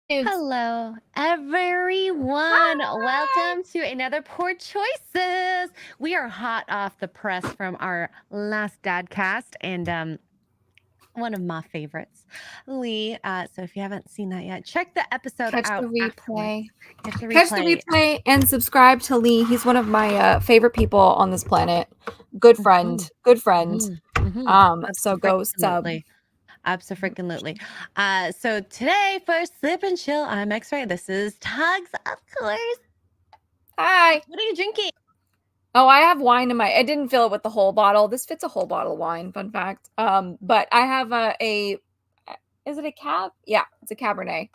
Dudes. Hello, everyone. Hi. Welcome to another Poor Choices. We are hot off the press from our last Dadcast, and one of my favorites, Lee. So if you haven't seen that yet, check the episode Catch the out afterwards. replay. Catch the Catch the replay. replay and subscribe to Lee. He's one of my favorite people on this planet. Good friend. Mhm, Good friend. mhm, mhm. So go sub. Absolutely. So today for Sip and Chill, I'm X-Ray. This is Tugs, of course. Hi. What are you drinking? Oh, I have wine in my. I didn't fill it with the whole bottle. This fits a whole bottle of wine. Fun fact. But I have a. Is it a cab? Yeah, it's a Cabernet.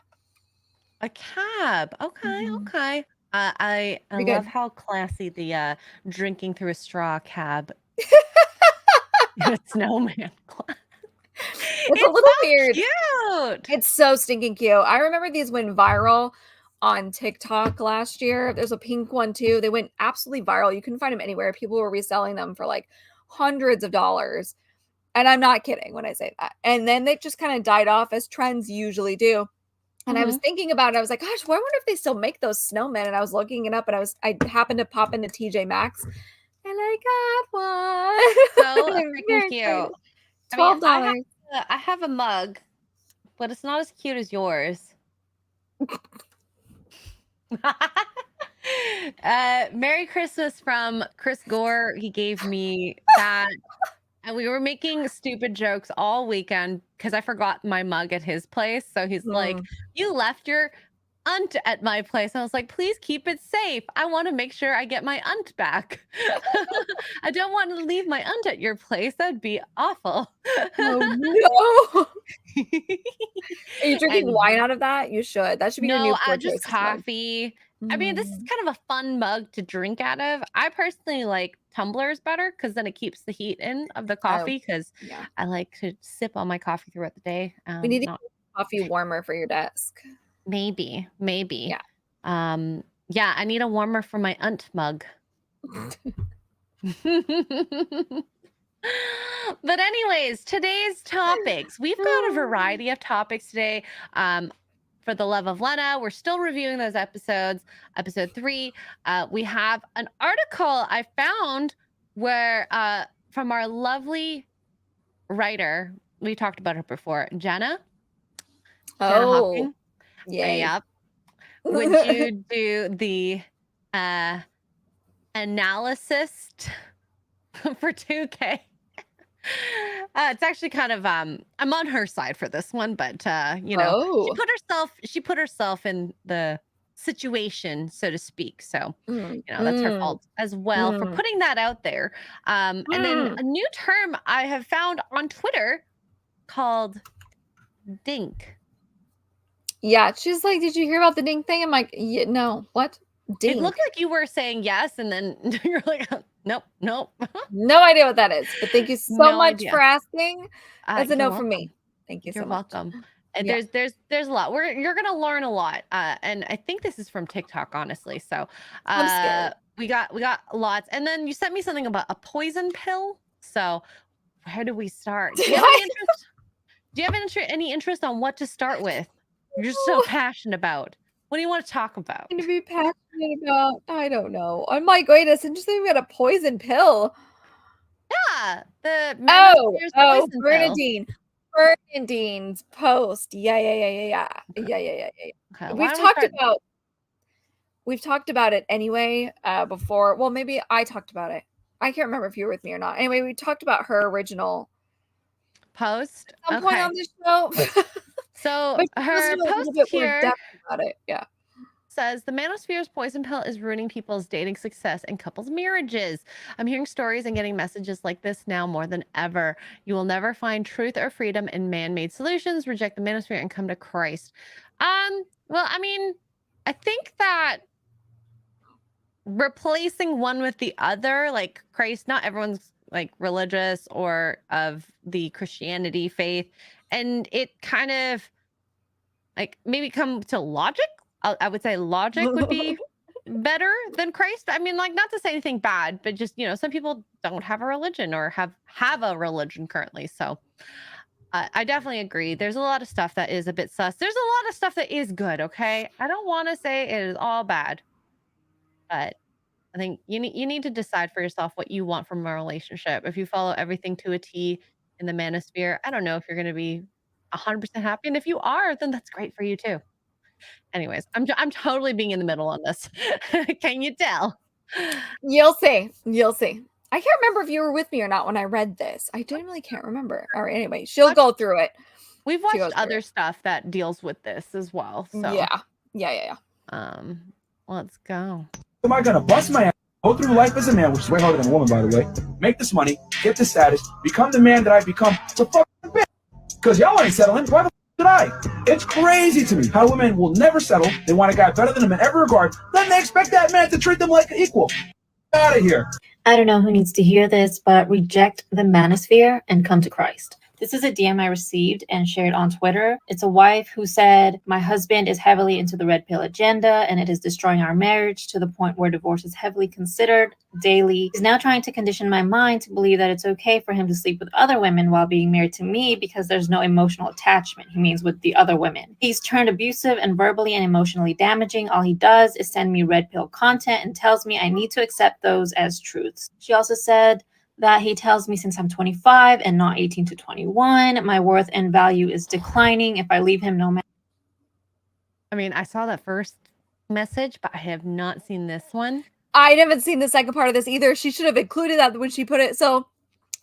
A cab. Okay, Mhm. okay. I Pretty love good. how classy the drinking through a straw cab snowman. It's a It's little so weird. cute. It's so stinking cute. I remember these went viral on TikTok last year. There's a pink one too. They went absolutely viral. You couldn't find them anywhere. People were reselling them for like hundreds of dollars. And I'm not kidding when I say that. And then they just kind of died off as trends usually do. And I was Hmm. thinking about it. I was like, gosh, well, I wonder if they still make those snowmen. And I was looking it up and I happened to pop into TJ Maxx and I got one. So I'm freaking very cute. excited. I mean, $12. I have a mug, but it's not as cute as yours. Merry Christmas from Chris Gore. He gave me that. And we were making stupid jokes all weekend because I forgot my mug at his place. So he's like, Mm. "You left your unt at my place." And I was like, "Please keep it safe. I want to make sure I get my unt back. I don't want to leave my unt at your place. That'd be awful." Oh no. Are you drinking And wine out of that? You should. That should be your new no, poor just choices mug. coffee. I mean, this is Mm. kind of a fun mug to drink out of. I personally like tumblers better because then it keeps the heat in of the Oh, coffee because yeah. I like to sip on my coffee throughout the day. We need to Not get a coffee warmer for your desk. maybe. Yeah. Yeah, I need a warmer for my unt mug. But anyways, today's topics. We've got a variety of topics today. For the love of Lena, we're still reviewing those episodes. Episode 3, we have an article I found where from our lovely writer, we talked about her before, Jenna Oh, Hawking. yay. Yep. Would you do the analysis for 2K? It's actually kind of I'm on her side for this one, but Oh. she put herself in the situation, so to speak. So, Mm, that's her mm, fault as well for mm, putting that out there. And then mm. a new term I have found on Twitter called DINK. Yeah, she's like, "Did you hear about the DINK thing?" I'm like, "Yeah, no. What? It DINK? looked like you were saying yes, and then you're like, nope, nope. No idea what that is, but thank you so No much for idea. asking. That's a You're no from welcome. me. Thank you You're so much." welcome. And Yeah, there's a lot. You're gonna learn a lot. And I think this is from TikTok, honestly. So I'm scared. we got lots. And then you sent me something about a poison pill. So where do we start? Do you have any interest? Do you have any interest on what to start with? You're just so passionate about. What do you want to talk about? To be passionate about, I don't know. Oh my goodness, and just think we got a poison pill. Yeah, the Oh, manosphere's oh, poison pill. Bernadine's post. Yeah, yeah, yeah, yeah, yeah. Okay. Yeah, yeah, yeah, yeah, Okay. yeah. Why don't we start? We've talked about it anyway, before. Well, maybe I talked about it. I can't remember if you were with me or not. Anyway, we talked about her original Post. at some point on Okay. this show. So But she was her a little post bit more here depth about it. Yeah. says the manosphere's poison pill is ruining people's dating success and couples' marriages. I'm hearing stories and getting messages like this now more than ever. You will never find truth or freedom in man-made solutions. Reject the manosphere and come to Christ. Well, I mean, I think that replacing one with the other, like Christ, not everyone's like religious or of the Christianity faith, and it kind of like maybe come to logic. I would say logic would be better than Christ. I mean, like not to say anything bad, but just some people don't have a religion or have a religion currently. So I definitely agree. There's a lot of stuff that is a bit sus. There's a lot of stuff that is good, okay? I don't want to say it is all bad, but I think you need to decide for yourself what you want from a relationship. If you follow everything to a T in the manosphere, I don't know if you're going to be 100% happy, and if you are, then that's great for you too. Anyways, I'm totally being in the middle on this. Can you tell? You'll see. You'll see. I can't remember if you were with me or not when I read this. I genuinely can't remember. All right, anyway, she'll go through it. We've She watched goes through other it. stuff that deals with this as well. So Yeah. let's go. Am I gonna bust my ass, go through life as a man, which is way harder than a woman, by the way, make this money, get the status, become the man that I become, the fucking bitch? Because y'all ain't settling. Why the should I? It's crazy to me how women will never settle. They want a guy better than them in every regard. Then they expect that man to treat them like an equal. Out of here. I don't know who needs to hear this, but reject the manosphere and come to Christ. This is a DM I received and shared on Twitter. It's a wife who said, "My husband is heavily into the red pill agenda and it is destroying our marriage to the point where divorce is heavily considered daily. He's now trying to condition my mind to believe that it's okay for him to sleep with other women while being married to me because there's no emotional attachment." He means with the other women. He's turned abusive and verbally and emotionally damaging. All he does is send me red pill content and tells me I need to accept those as truths. She also said that he tells me since I'm 25 and not 18 to 21, my worth and value is declining if I leave him no matter. I mean, I saw that first message, but I have not seen this one. I haven't seen the second part of this either. She should have included that when she put it. So,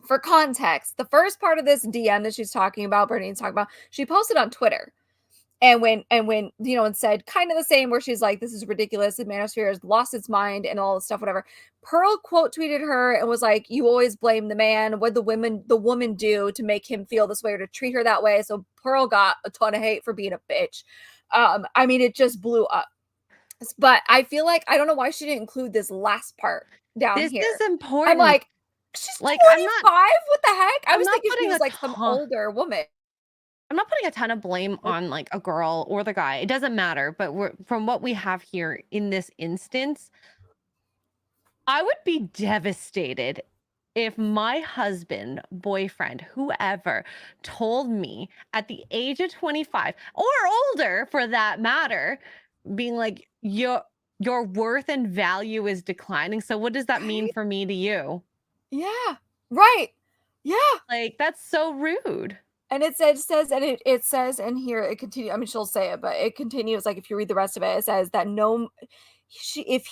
for context, the first part of this DM that she's talking about, Bernie's talking about, she posted on Twitter. And when and said kind of the same, where she's like, "This is ridiculous. The manosphere has lost its mind," and all this stuff, whatever. Pearl quote tweeted her and was like, "You always blame the man. What the woman do to make him feel this way or to treat her that way?" So Pearl got a ton of hate for being a bitch. I mean, it just blew up. But I feel like I don't know why she didn't include this last part down This here. is important. I'm like, she's Like, 25. What the heck? I I'm was not thinking she putting was a like some ton- older woman. I'm not putting a ton of blame on like a girl or the guy. It doesn't matter. But from what we have here in this instance, I would be devastated if my husband, boyfriend, whoever told me at the age of 25 or older for that matter, being like, your worth and value is declining. So what does that mean Right? for me to you? Yeah. Right. Yeah. Like, that's so rude. And it says, and it says in here, it continues. I mean, she'll say it, but it continues. Like if you read the rest of it, it says that if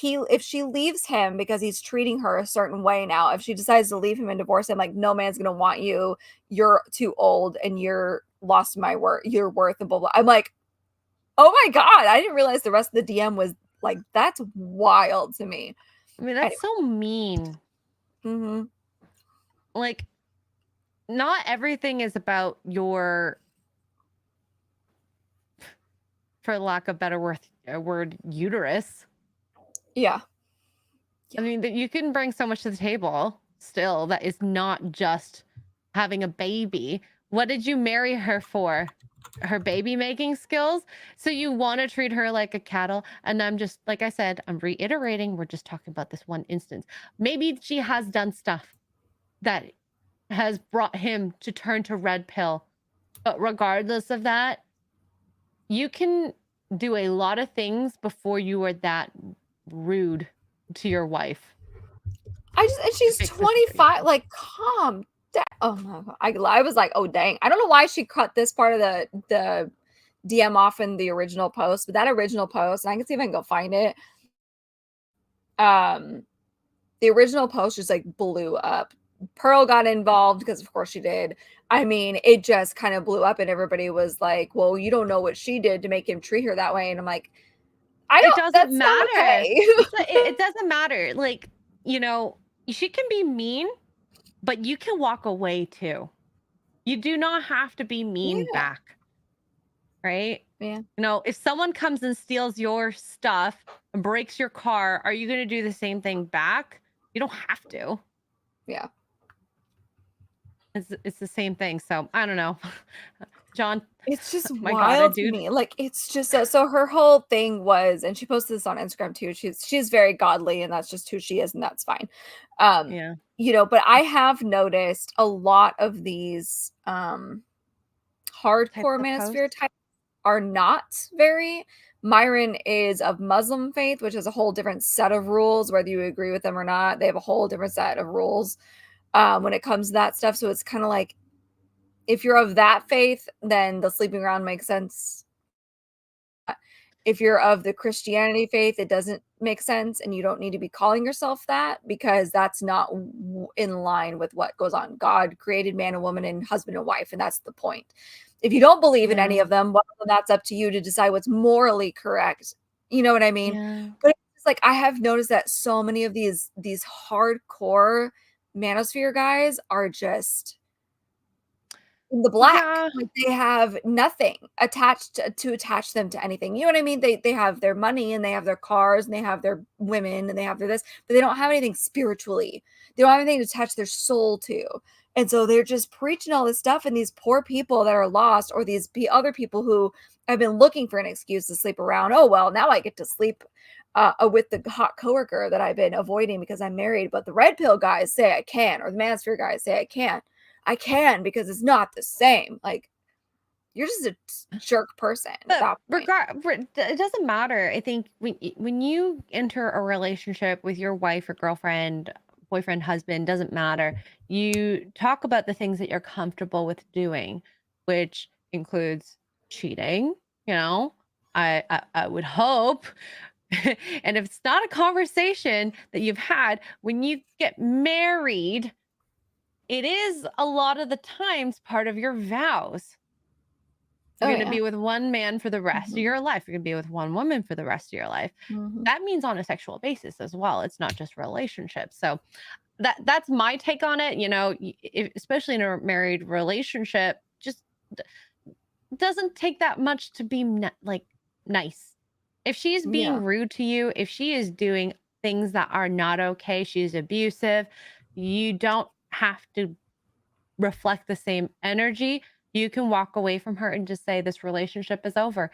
she leaves him because he's treating her a certain way now, if she decides to leave him and divorce him, like no man's gonna want you. You're too old and you're lost your worth and blah blah. I'm like, oh my god, I didn't realize the rest of the DM was like that's wild to me. I mean, that's so mean. Mm-hmm. Like, not everything is about your, for lack of better word, uterus. Yeah. I mean, that you can bring so much to the table still that is not just having a baby. What did you marry her for? Her baby making skills? So you want to treat her like a cattle? And I'm just, like I said, I'm reiterating, we're just talking about this one instance. Maybe she has done stuff that has brought him to turn to red pill. But regardless of that, you can do a lot of things before you are that rude to your wife. And she's 25. Like, calm down. Oh my god. I was like, oh dang. I don't know why she cut this part of the DM off in the original post, but that original post, and I can see if I can go find it. The original post just like blew up. Pearl got involved because of course she did. I mean, it just kind of blew up and everybody was like, well, you don't know what she did to make him treat her that way. And I'm like, It doesn't matter. Okay. It doesn't matter. Like, she can be mean, but you can walk away too. You do not have to be mean back. Right? Yeah. If someone comes and steals your stuff and breaks your car, are you going to do the same thing back? You don't have to. Yeah. It's the same thing. So I don't know. John, it's just my wild God, to me. Like it's just so her whole thing was, and she posted this on Instagram too. She's very godly, and that's just who she is, and that's fine. Yeah. But I have noticed a lot of these hardcore of manosphere posts? types are not very. Myron is of Muslim faith, which is a whole different set of rules, whether you agree with them or not. They have a whole different set of rules when it comes to that stuff. So it's kind of like, if you're of that faith, then the sleeping around makes sense. If you're of the Christianity faith, it doesn't make sense, and you don't need to be calling yourself that, because that's not in line with what goes on. God created man and woman and husband and wife, and that's the point. If you don't believe in any of them, well, then that's up to you to decide what's morally correct. You know what I mean? Yeah. But it's like, I have noticed that so many of these hardcore manosphere guys are just in the black. Yeah. Like, they have nothing attached to attach them to anything. You know what I mean? They have their money, and they have their cars, and they have their women, and they have their this, but they don't have anything spiritually. They don't have anything to attach their soul to. And so they're just preaching all this stuff, and these poor people that are lost, or these other people who have been looking for an excuse to sleep around. Oh, well, now I get to sleep with the hot coworker that I've been avoiding because I'm married, but the red pill guys say I can, or the manosphere guys say I can't. I can, because it's not the same. Like, you're just a jerk person at that point. It doesn't matter. I think when you enter a relationship with your wife or girlfriend, boyfriend, husband, doesn't matter. You talk about the things that you're comfortable with doing, which includes cheating. You know, I would hope. And if it's not a conversation that you've had when you get married, it is a lot of the times part of your vows. You're going to be with one man for the rest of your life. You're going to be with one woman for the rest of your life. That means on a sexual basis as well. It's not just relationships. So that's my take on it. You know, especially in a married relationship, just doesn't take that much to be nice. If she's being rude to you, if she is doing things that are not okay, she's abusive, you don't have to reflect the same energy. You can walk away from her and just say, this relationship is over.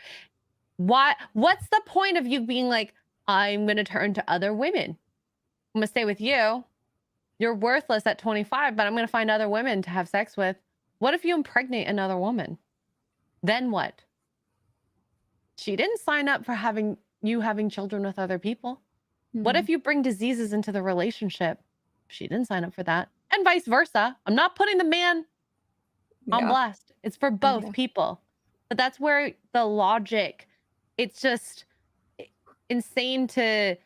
What's the point of you being like, I'm going to turn to other women? I'm going to stay with you. You're worthless at 25, but I'm going to find other women to have sex with. What if you impregnate another woman? Then what? She didn't sign up for having children with other people. What if you bring diseases into the relationship? She didn't sign up for that. And vice versa. I'm not putting the man on blast. It's for both people. But that's where the logic, it's just insane to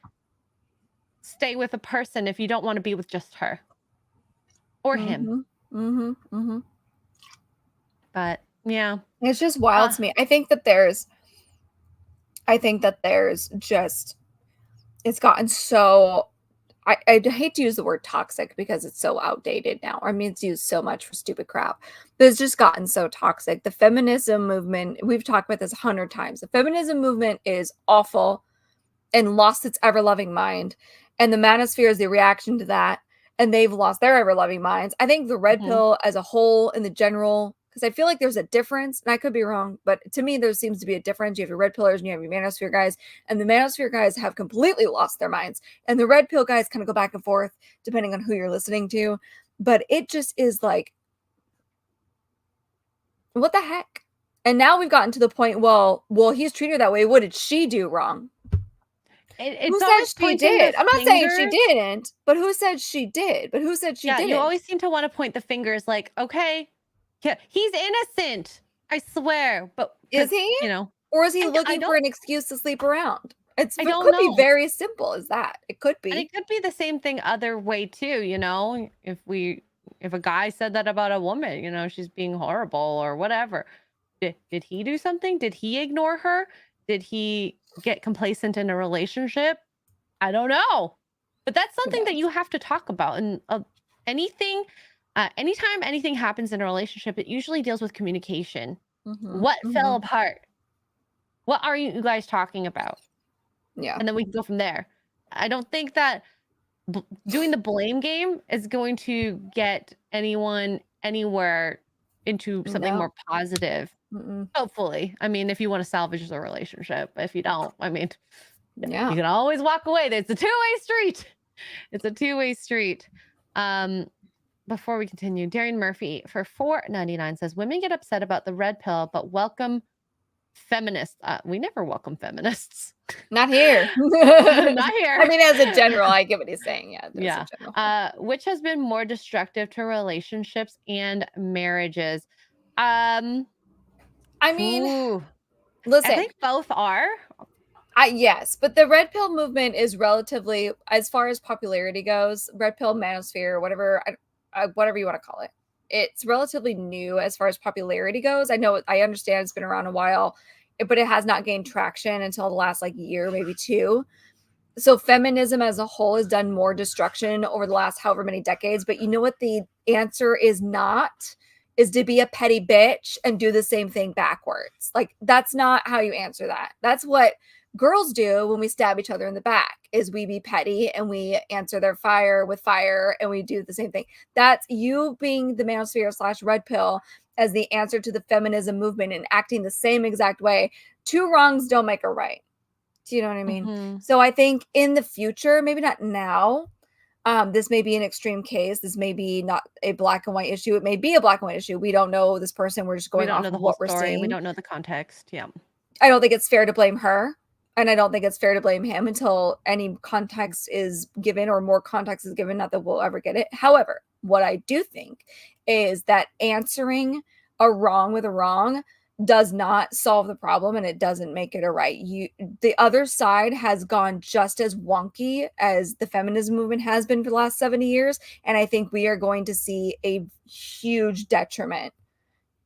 stay with a person if you don't want to be with just her or him. But yeah, it's just wild to me. I think that there's just, it's gotten so, I hate to use the word toxic because it's so outdated now. I mean, it's used so much for stupid crap, but it's just gotten so toxic. The feminism movement, we've talked about this 100 times. The feminism movement is awful and lost its ever-loving mind. And the manosphere is the reaction to that. And they've lost their ever-loving minds. I think the red pill as a whole, in the general, because I feel like there's a difference, and I could be wrong, but to me, there seems to be a difference. You have your red pillers and you have your manosphere guys, and the manosphere guys have completely lost their minds. And the red pill guys kind of go back and forth depending on who you're listening to. But it just is like, what the heck? And now we've gotten to the point, well, he's treated her that way. What did she do wrong? Who said she did? I'm not saying she didn't, but who said she did? But who said she didn't? You always seem to want to point the fingers like, okay, he's innocent. I swear. But is he? You know, or is he looking for an excuse to sleep around? It could be very simple as that. It could be. And it could be the same thing other way too. You know, if a guy said that about a woman, you know, she's being horrible or whatever. Did he do something? Did he ignore her? Did he get complacent in a relationship? I don't know. But that's something that you have to talk about. And anytime anything happens in a relationship, it usually deals with communication. What fell apart? What are you guys talking about? Yeah. And then we can go from there. I don't think that doing the blame game is going to get anyone anywhere into something more positive. Hopefully. I mean, if you want to salvage the relationship. If you don't, I mean, you can always walk away. It's a two-way street. It's a two-way street. before we continue, Darian Murphy for $4.99 says women get upset about the red pill, but welcome feminists. We never welcome feminists. Not here. Not here. I mean, as a general, I get what he's saying. Yeah. Yeah. Which has been more destructive to relationships and marriages? I mean, ooh, listen, I think both are. Yes, but the red pill movement is relatively, as far as popularity goes, red pill manosphere, whatever you want to call it, it's relatively new as far as popularity goes. I understand it's been around a while, but it has not gained traction until the last like year, maybe two. So feminism as a whole has done more destruction over the last however many decades. But you know what the answer is not? Is to be a petty bitch and do the same thing backwards. Like, that's not how you answer that. That's what girls do when we stab each other in the back, is we be petty and we answer their fire with fire and we do the same thing. That's you being the manosphere / red pill as the answer to the feminism movement and acting the same exact way. Two wrongs don't make a right. Do you know what I mean? Mm-hmm. So I think in the future, maybe not now, this may be an extreme case. This may be not a black and white issue. It may be a black and white issue. We don't know this person. We're just going off of what we're seeing. We don't know the context. Yeah. I don't think it's fair to blame her. And I don't think it's fair to blame him until any context is given or more context is given. Not that we'll ever get it. However, what I do think is that answering a wrong with a wrong does not solve the problem, and it doesn't make it a right. The other side has gone just as wonky as the feminism movement has been for the last 70 years. And I think we are going to see a huge detriment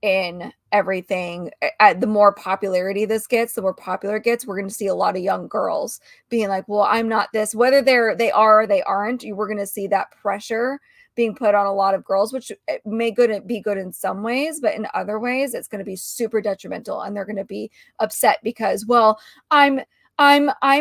in everything. The more popularity this gets, the more popular it gets, we're going to see a lot of young girls being like, well, I'm not this, whether they are or they aren't. We're going to see that pressure being put on a lot of girls, which may be good in some ways, but in other ways, it's going to be super detrimental, and they're going to be upset because, well, I'm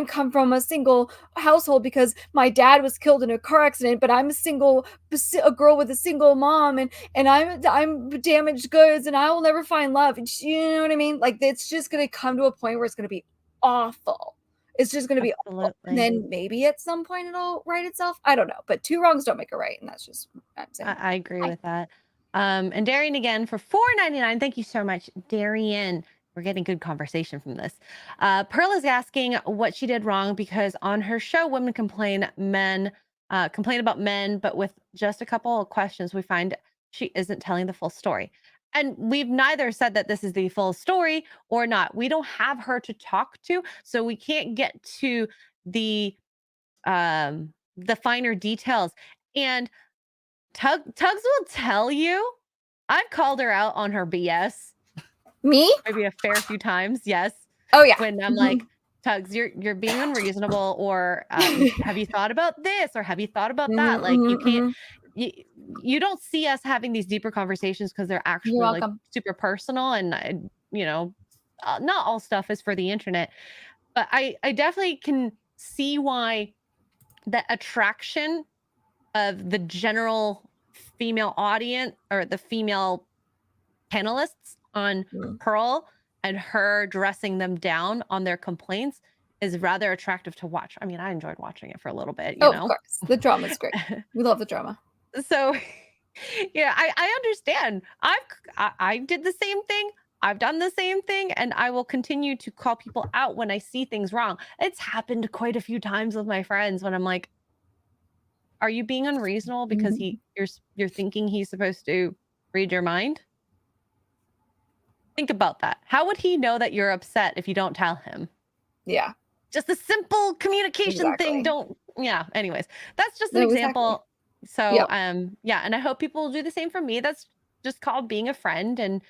come from a single household because my dad was killed in a car accident, but I'm a girl with a single mom, and I'm damaged goods, and I will never find love. You know what I mean? Like, it's just going to come to a point where it's going to be awful. It's just going to be awful. And then maybe at some point it'll right itself. I don't know, but two wrongs don't make a right, and that's just what I'm saying. I agree with that. And Darian again for $4.99. Thank you so much, Darian. We're getting good conversation from this. Pearl is asking what she did wrong because on her show, women complain about men, but with just a couple of questions, we find she isn't telling the full story. And we've neither said that this is the full story or not. We don't have her to talk to, so we can't get to the finer details. And Tugs will tell you, I've called her out on her BS. Me? Maybe a fair few times, yes. Oh yeah. When I'm like, Tugs, you're being unreasonable, or have you thought about this, or have you thought about that? Like, you can't. You don't see us having these deeper conversations because they're actually like super personal, and not all stuff is for the internet. But I definitely can see why the attraction of the general female audience or the female panelists on Pearl and her dressing them down on their complaints is rather attractive to watch. I mean, I enjoyed watching it for a little bit. You know? Of course. The drama's great. We love the drama. So, yeah, I understand. I did the same thing. I've done the same thing, and I will continue to call people out when I see things wrong. It's happened quite a few times with my friends when I'm like, are you being unreasonable because you're thinking he's supposed to read your mind? Think about that. How would he know that you're upset if you don't tell him? Yeah. Just a simple communication thing. Anyways, that's just an example. Exactly. So, and I hope people will do the same for me. That's just called being a friend. And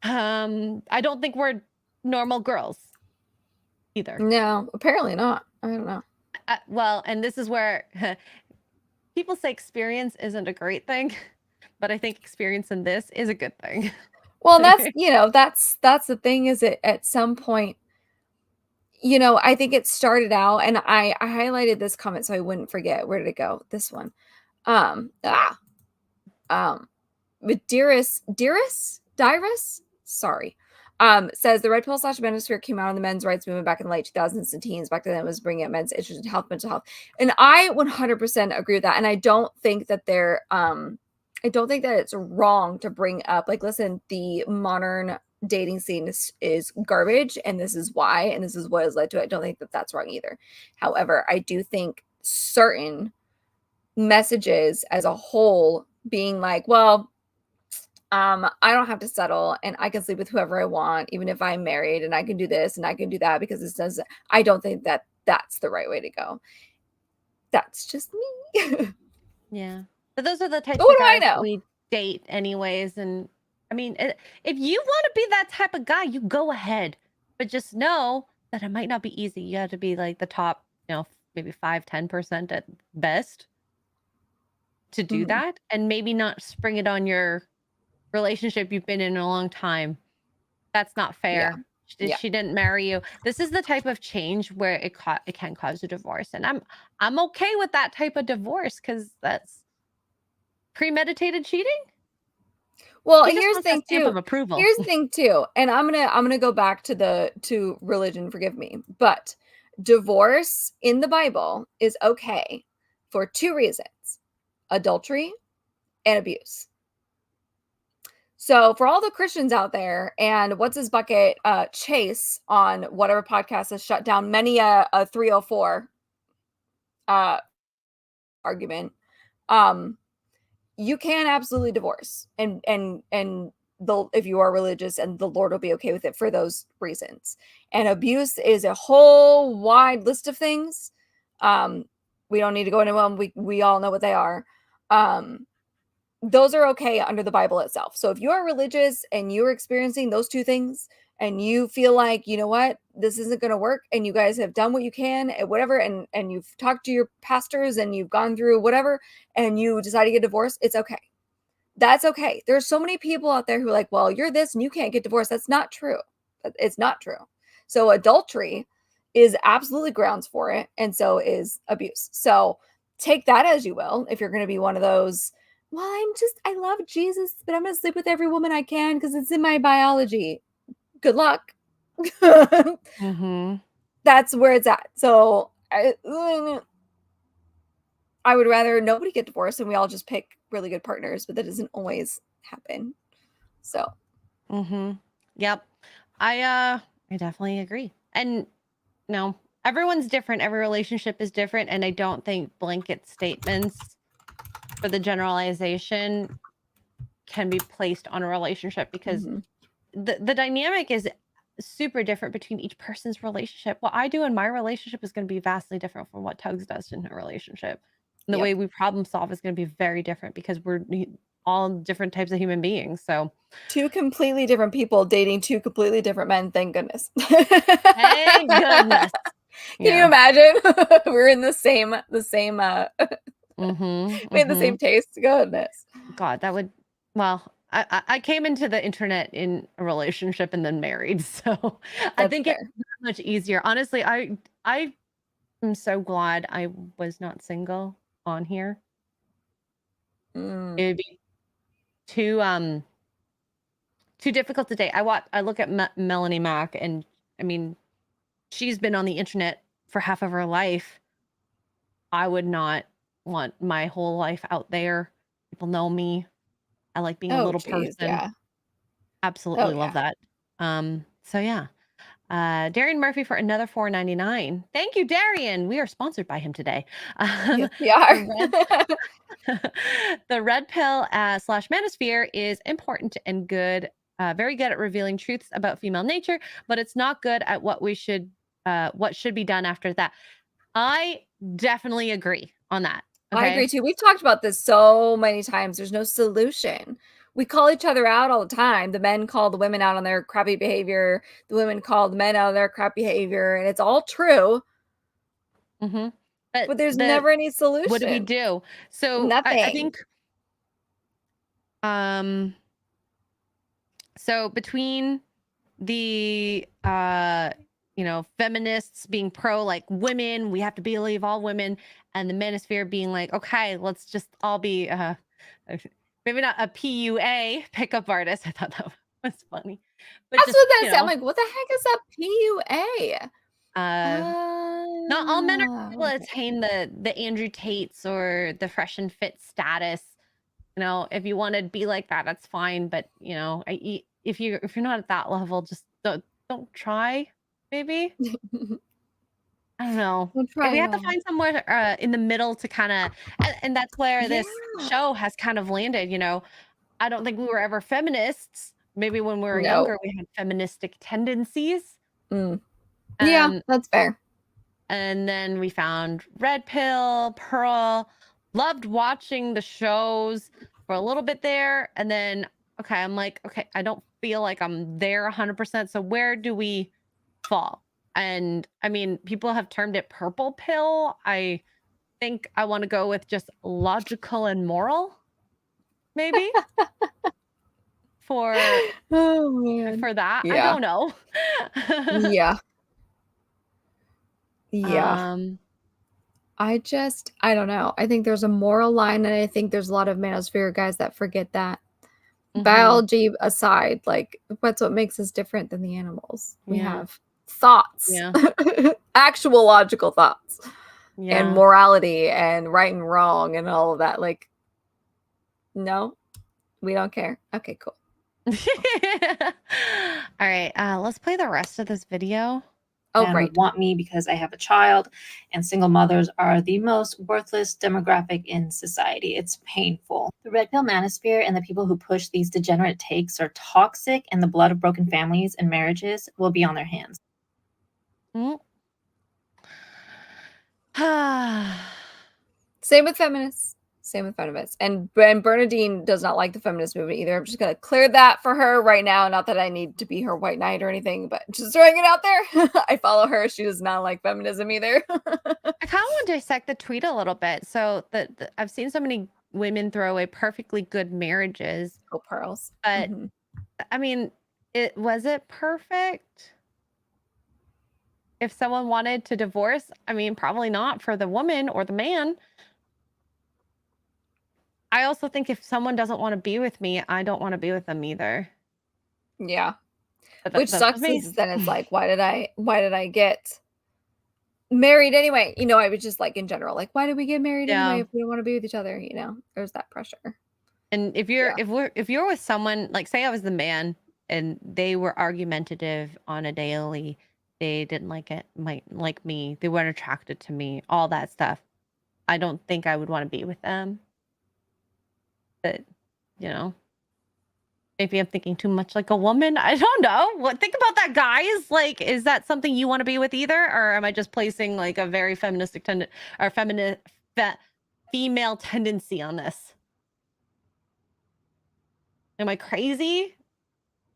I don't think we're normal girls either. No, apparently not. I don't know. Well, and this is where people say experience isn't a great thing, but I think experience in this is a good thing. Well, that's the thing, is it at some point, I think it started out, and I highlighted this comment so I wouldn't forget. Where did it go? This one. But Dyrus, sorry, says the red pill / manosphere came out in the men's rights movement back in the late 2000s and teens. Back then it was bringing up men's issues in health, mental health. And I 100% agree with that. And I don't think that they're, I don't think that it's wrong to bring up, like, listen, the modern dating scene is garbage, and this is why, and this is what has led to it. I don't think that that's wrong either. However, I do think certain messages as a whole being like, well, I don't have to settle, and I can sleep with whoever I want, even if I'm married, and I can do this and I can do that because it says, I don't think that that's the right way to go. That's just me. Yeah. But those are the types But what of do I guys that know? we date anyways. And I mean, if you want to be that type of guy, you go ahead. But just know that it might not be easy. You have to be like the top, maybe 5-10% at best to do that. And maybe not spring it on your relationship you've been in a long time. That's not fair. Yeah. She didn't marry you. This is the type of change where it can cause a divorce. And I'm okay with that type of divorce because that's premeditated cheating. Well, He just here's the wants that thing stamp too. of approval. Here's the thing too, and I'm gonna go back to religion. Forgive me, but divorce in the Bible is okay for 2 reasons: adultery and abuse. So for all the Christians out there, and what's his bucket, Chase on whatever podcast has shut down many a 304 argument, you can absolutely divorce, and if you are religious, and the Lord will be okay with it for those reasons. And abuse is a whole wide list of things. We don't need to go into them. We all know what they are. Those are okay under the Bible itself. So if you are religious and you're experiencing those 2 things, and you feel like, you know what, this isn't going to work, and you guys have done what you can and whatever, and you've talked to your pastors and you've gone through whatever, and you decide to get divorced, it's okay. That's okay. There's so many people out there who are like, well, you're this and you can't get divorced. That's not true. It's not true. So adultery is absolutely grounds for it, and so is abuse. So take that as you will. If you're going to be one of those, well, I love Jesus, but I'm going to sleep with every woman I can because it's in my biology. Good luck. That's where it's at. So I would rather nobody get divorced and we all just pick really good partners, but that doesn't always happen. So Yep. I definitely agree. And no, everyone's different. Every relationship is different. And I don't think blanket statements for the generalization can be placed on a relationship because the dynamic is super different between each person's relationship. What I do in my relationship is going to be vastly different from what Tugs does in her relationship. And the way we problem solve is going to be very different because we're all different types of human beings. So 2 completely different people dating 2 completely different men. Thank goodness. Thank goodness. Can you imagine? We're in the same we had the same taste. Goodness. God, that would, well, I came into the internet in a relationship and then married. So I think it's much easier. Honestly, I am so glad I was not single on here. It would be too difficult to date. I look at Melanie Mack, and I mean, she's been on the internet for half of her life. I would not want my whole life out there. People know me. I like being a little person. Yeah. Absolutely love that. So yeah. Darian Murphy for another $4.99. Thank you, Darian. We are sponsored by him today. Yes, we are. The red pill / manosphere is important and good, very good at revealing truths about female nature, but it's not good at what should be done after that. I definitely agree on that. Okay? I agree too. We've talked about this so many times. There's no solution. We call each other out all the time. The men call the women out on their crappy behavior. The women call the men out on their crap behavior. And it's all true. But there's never any solution. What do we do? So nothing. I think so between the feminists being pro like women, we have to believe all women, and the manosphere being like, okay, let's just all be maybe not a PUA, pickup artist. I thought that was funny. But that's what that is. I'm like, what the heck is a PUA? Not all men are able to attain the Andrew Tates or the fresh and fit status. You know, if you want to be like that, that's fine. But you know, if you're not at that level, just don't try. Maybe. I don't know. We'll try We have to all. find somewhere in the middle to kind of, and that's where this Yeah. show has kind of landed. You know, I don't think we were ever feminists. Maybe when we were No. younger, we had feministic tendencies. Mm. Yeah, that's fair. And then we found Red Pill, Pearl, loved watching the shows for a little bit there. And then, okay, I'm like, okay, I don't feel like I'm there 100%. So where do we fall? And I mean, people have termed it purple pill. I think I want to go with just logical and moral, maybe for Oh man. that. I Yeah. don't know. Yeah. Yeah. Um, I don't know. I think there's a moral line, and I think there's a lot of manosphere guys that forget that. mhm. Biology aside, like, what's what makes us different than the animals? We Yeah. have thoughts, Yeah. actual logical thoughts, and Yeah. morality and right and wrong and all of that. Like, no, we don't care. Okay, cool. All right, let's play the rest of this video. Oh, and right. want me because I have a child, and single mothers are the most worthless demographic in society. It's painful. The red pill manosphere and the people who push these degenerate takes are toxic, and the blood of broken families and marriages will be on their hands. Mm. Same with feminists. Same with feminists. And Bernadine does not like the feminist movement either. I'm just going to clear that for her right now. Not that I need to be her white knight or anything, but just throwing it out there. I follow her. She does not like feminism either. I kind of want to dissect the tweet a little bit. So I've seen so many women throw away perfectly good marriages. Oh, pearls. But I mean, was it perfect? If someone wanted to divorce, I mean, probably not for the woman or the man. I also think if someone doesn't want to be with me, I don't want to be with them either. Yeah. But Which sucks is then it's like, why did I get married anyway? You know, I was just like in general, like, why did we get married anyway if we don't want to be with each other? You know, there's that pressure. And if you're with someone, like say I was the man and they were argumentative on a daily, they didn't like me, they weren't attracted to me, all that stuff, I don't think I would want to be with them. But you know, maybe I'm thinking too much like a woman. I don't know. Think about that, guys. Like, is that something you want to be with either, or am I just placing like a very feministic female tendency on this? Am I crazy?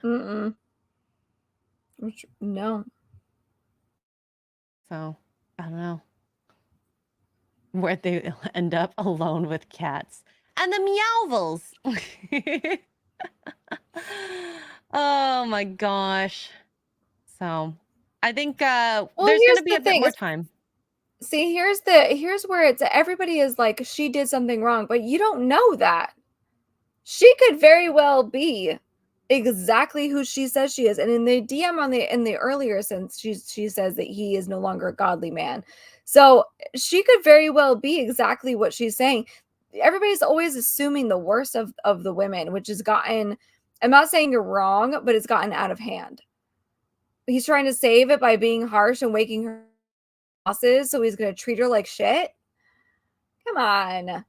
No. So I don't know. Where'd they end up? Alone with cats and the meowvils. Oh my gosh. So I think there's gonna be a bit more time. See, here's where it's everybody is like, she did something wrong, but you don't know that. She could very well be exactly who she says she is. And in the DM in the earlier sense, she says that he is no longer a godly man. So she could very well be exactly what she's saying. Everybody's always assuming the worst of the women, which has gotten, I'm not saying you're wrong, but it's gotten out of hand. He's trying to save it by being harsh and waking her bosses, so he's gonna treat her like shit. Come on.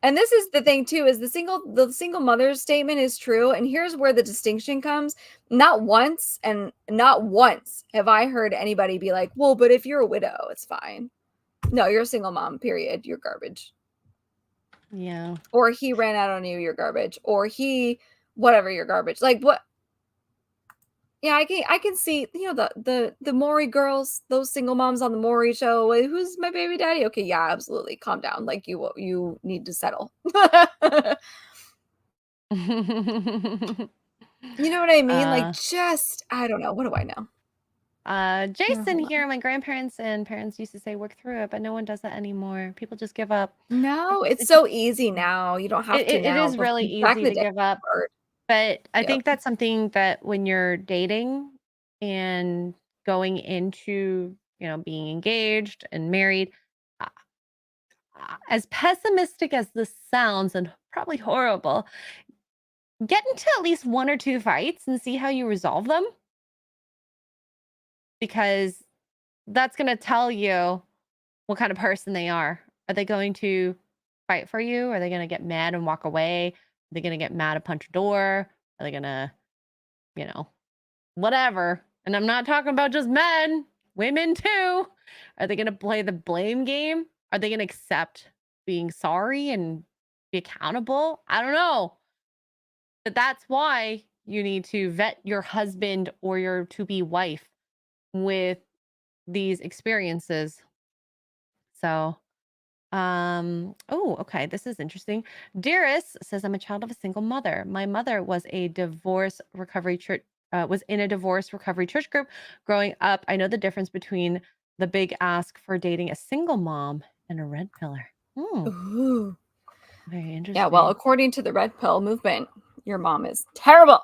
And this is the thing too, is the single mother's statement is true, and here's where the distinction comes. Not once have I heard anybody be like, well, but if you're a widow, it's fine. No, you're a single mom, period. You're garbage. Yeah. Or he ran out on you, you're garbage. Or he whatever, you're garbage. Like what? Yeah, I can see, you know, the Maury girls, those single moms on the Maury show. Who's my baby daddy? Okay, yeah, absolutely. Calm down. Like you need to settle. You know what I mean? Like, just I don't know. What do I know? Jason here, my grandparents and parents used to say work through it, but no one does that anymore. People just give up. No, it's so easy now. You don't have to now. It is really easy to give up. But I think that's something that when you're dating and going into, you know, being engaged and married, as pessimistic as this sounds and probably horrible, get into at least 1 or 2 fights and see how you resolve them. Because that's going to tell you what kind of person they are. Are they going to fight for you? Are they going to get mad and walk away? Are they going to get mad and punch a door? Are they going to, whatever? And I'm not talking about just men, women too. Are they going to play the blame game? Are they going to accept being sorry and be accountable? I don't know. But that's why you need to vet your husband or your to-be wife with these experiences. So, oh, okay, this is interesting. Dearest says, I'm a child of a single mother. My mother was a divorce recovery church, was in a divorce recovery church group growing up. I know the difference between the big ask for dating a single mom and a red pillar. Ooh. Very interesting. Yeah, well, according to the red pill movement, your mom is terrible.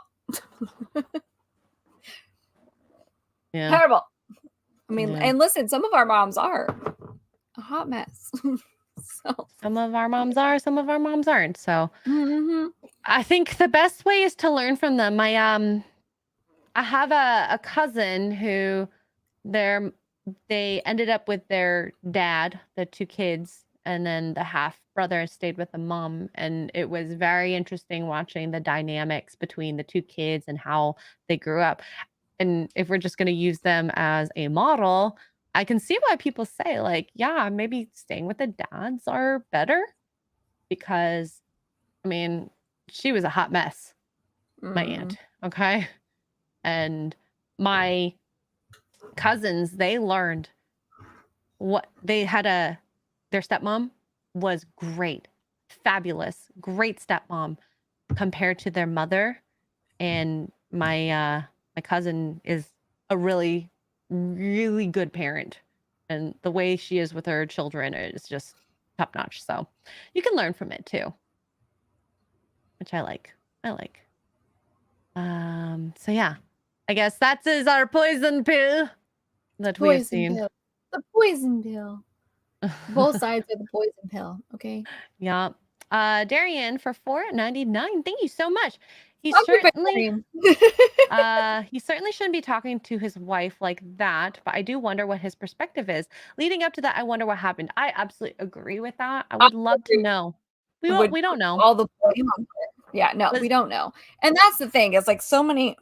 Yeah. Terrible. I mean, Yeah. and listen, some of our moms are a hot mess. So Some of our moms are, some of our moms aren't. So mhm. I think the best way is to learn from them. I have a cousin who they ended up with their dad, the 2 kids, and then the half brother stayed with the mom. And it was very interesting watching the dynamics between the 2 kids and how they grew up. And if we're just going to use them as a model, I can see why people say, like, yeah, maybe staying with the dads are better because, I mean, she was a hot mess, my aunt. Okay. And my cousins, they learned what they had their stepmom was great, fabulous, great stepmom compared to their mother. And my cousin is a really, really good parent. And the way she is with her children is just top notch. So you can learn from it too, which I like. So yeah, I guess that is our poison pill that we have seen. Pill. The poison pill. Both sides of the poison pill. Okay. Yeah. Darian for $4.99. Thank you so much. He I'll keep it certainly going. he certainly shouldn't be talking to his wife like that, but I do wonder what his perspective is. Leading up to that, I wonder what happened. I absolutely agree with that. I would love to know. We don't know. All the blame on her. Yeah, no, we don't know. And that's the thing. It's like so many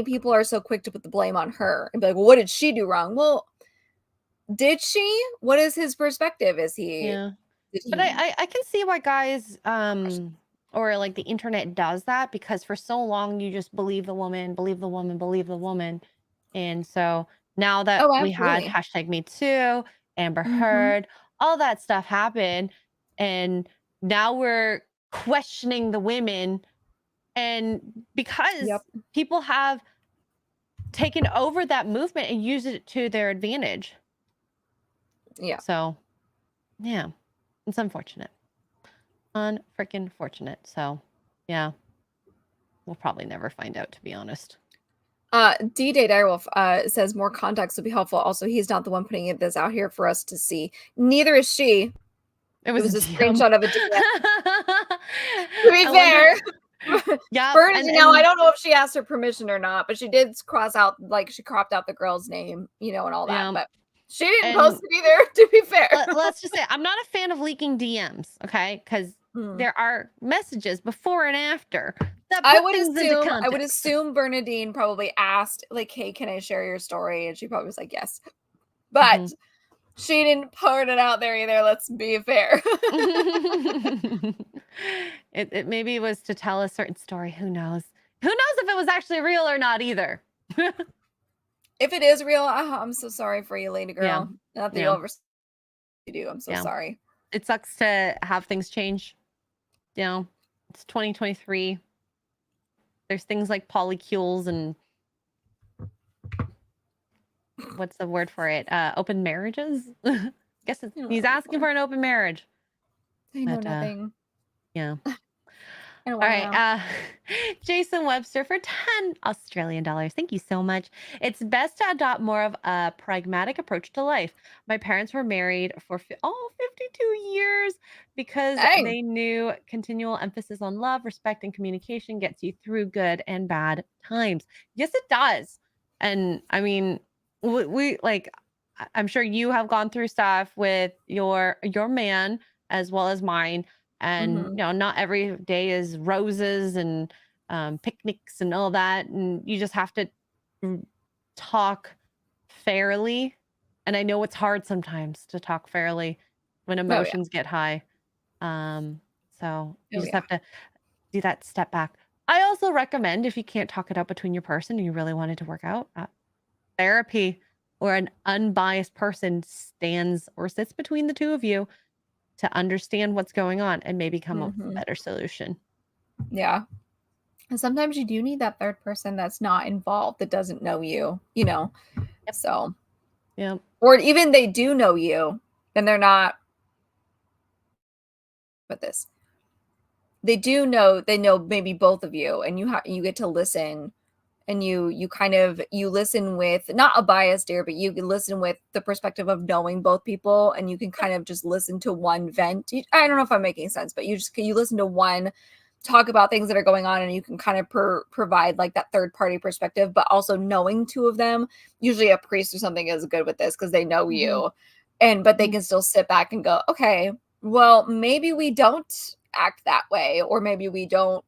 people are so quick to put the blame on her and be like, well, what did she do wrong? Well, did she? What is his perspective? Is he? Yeah. But I can see why guys or like the internet does that, because for so long you just believe the woman. And so now that we had #MeToo, Amber Heard, all that stuff happened, and now we're questioning the women, and because people have taken over that movement and used it to their advantage. Yeah. So, yeah, it's unfortunate. Unfreaking fortunate. So, yeah, we'll probably never find out, to be honest. D-Day Direwolf says more context would be helpful. Also, he's not the one putting this out here for us to see. Neither is she. It was a screenshot of a DM. To be fair. Yeah. Now, I don't know if she asked her permission or not, but she did cross out, like, she cropped out the girl's name, and all that. Yeah. But she didn't post it either, to be fair. Let's just say, I'm not a fan of leaking DMs, okay? Because there are messages before and after. I would assume Bernadine probably asked, like, hey, can I share your story? And she probably was like, yes. But she didn't put it out there either. Let's be fair. It maybe was to tell a certain story. Who knows? Who knows if it was actually real or not either? If it is real, I'm so sorry for you, Lena girl. Yeah. Not that you'll ever do. I'm so sorry. It sucks to have things change. It's 2023. There's things like polycules and what's the word for it? Open marriages? I guess he's asking for an open marriage. I know nothing. Yeah. in a All while right. now. Jason Webster for 10 Australian dollars. Thank you so much. It's best to adopt more of a pragmatic approach to life. My parents were married for 52 years because Dang. they knew continual emphasis on love, respect, and communication gets you through good and bad times. Yes, it does. And I mean, we like, I'm sure you have gone through stuff with your man as well as mine. And Mhm. you know, not every day is roses and picnics and all that, and you just have to talk fairly. And I know it's hard sometimes to talk fairly when Oh, yeah. emotions get high. So you Oh, just yeah. have to do that step back. I also recommend, if you can't talk it out between your person and you really want it to work out, therapy or an unbiased person stands or sits between the two of you to understand what's going on and maybe come up with a Mhm. better solution. Yeah. And sometimes you do need that third person that's not involved, that doesn't know you, you know? Yep. So, Yep. or even they do know you and they're not, but this, they know maybe both of you, and you get to listen, and you kind of, you listen with not a biased ear, but you can listen with the perspective of knowing both people, and you can kind of just listen to one vent. I don't know if I'm making sense, but you listen to one talk about things that are going on, and you can kind of provide like that third party perspective, but also knowing two of them, usually a priest or something is good with this because they know you, but they can still sit back and go, okay, well, maybe we don't act that way, or maybe we don't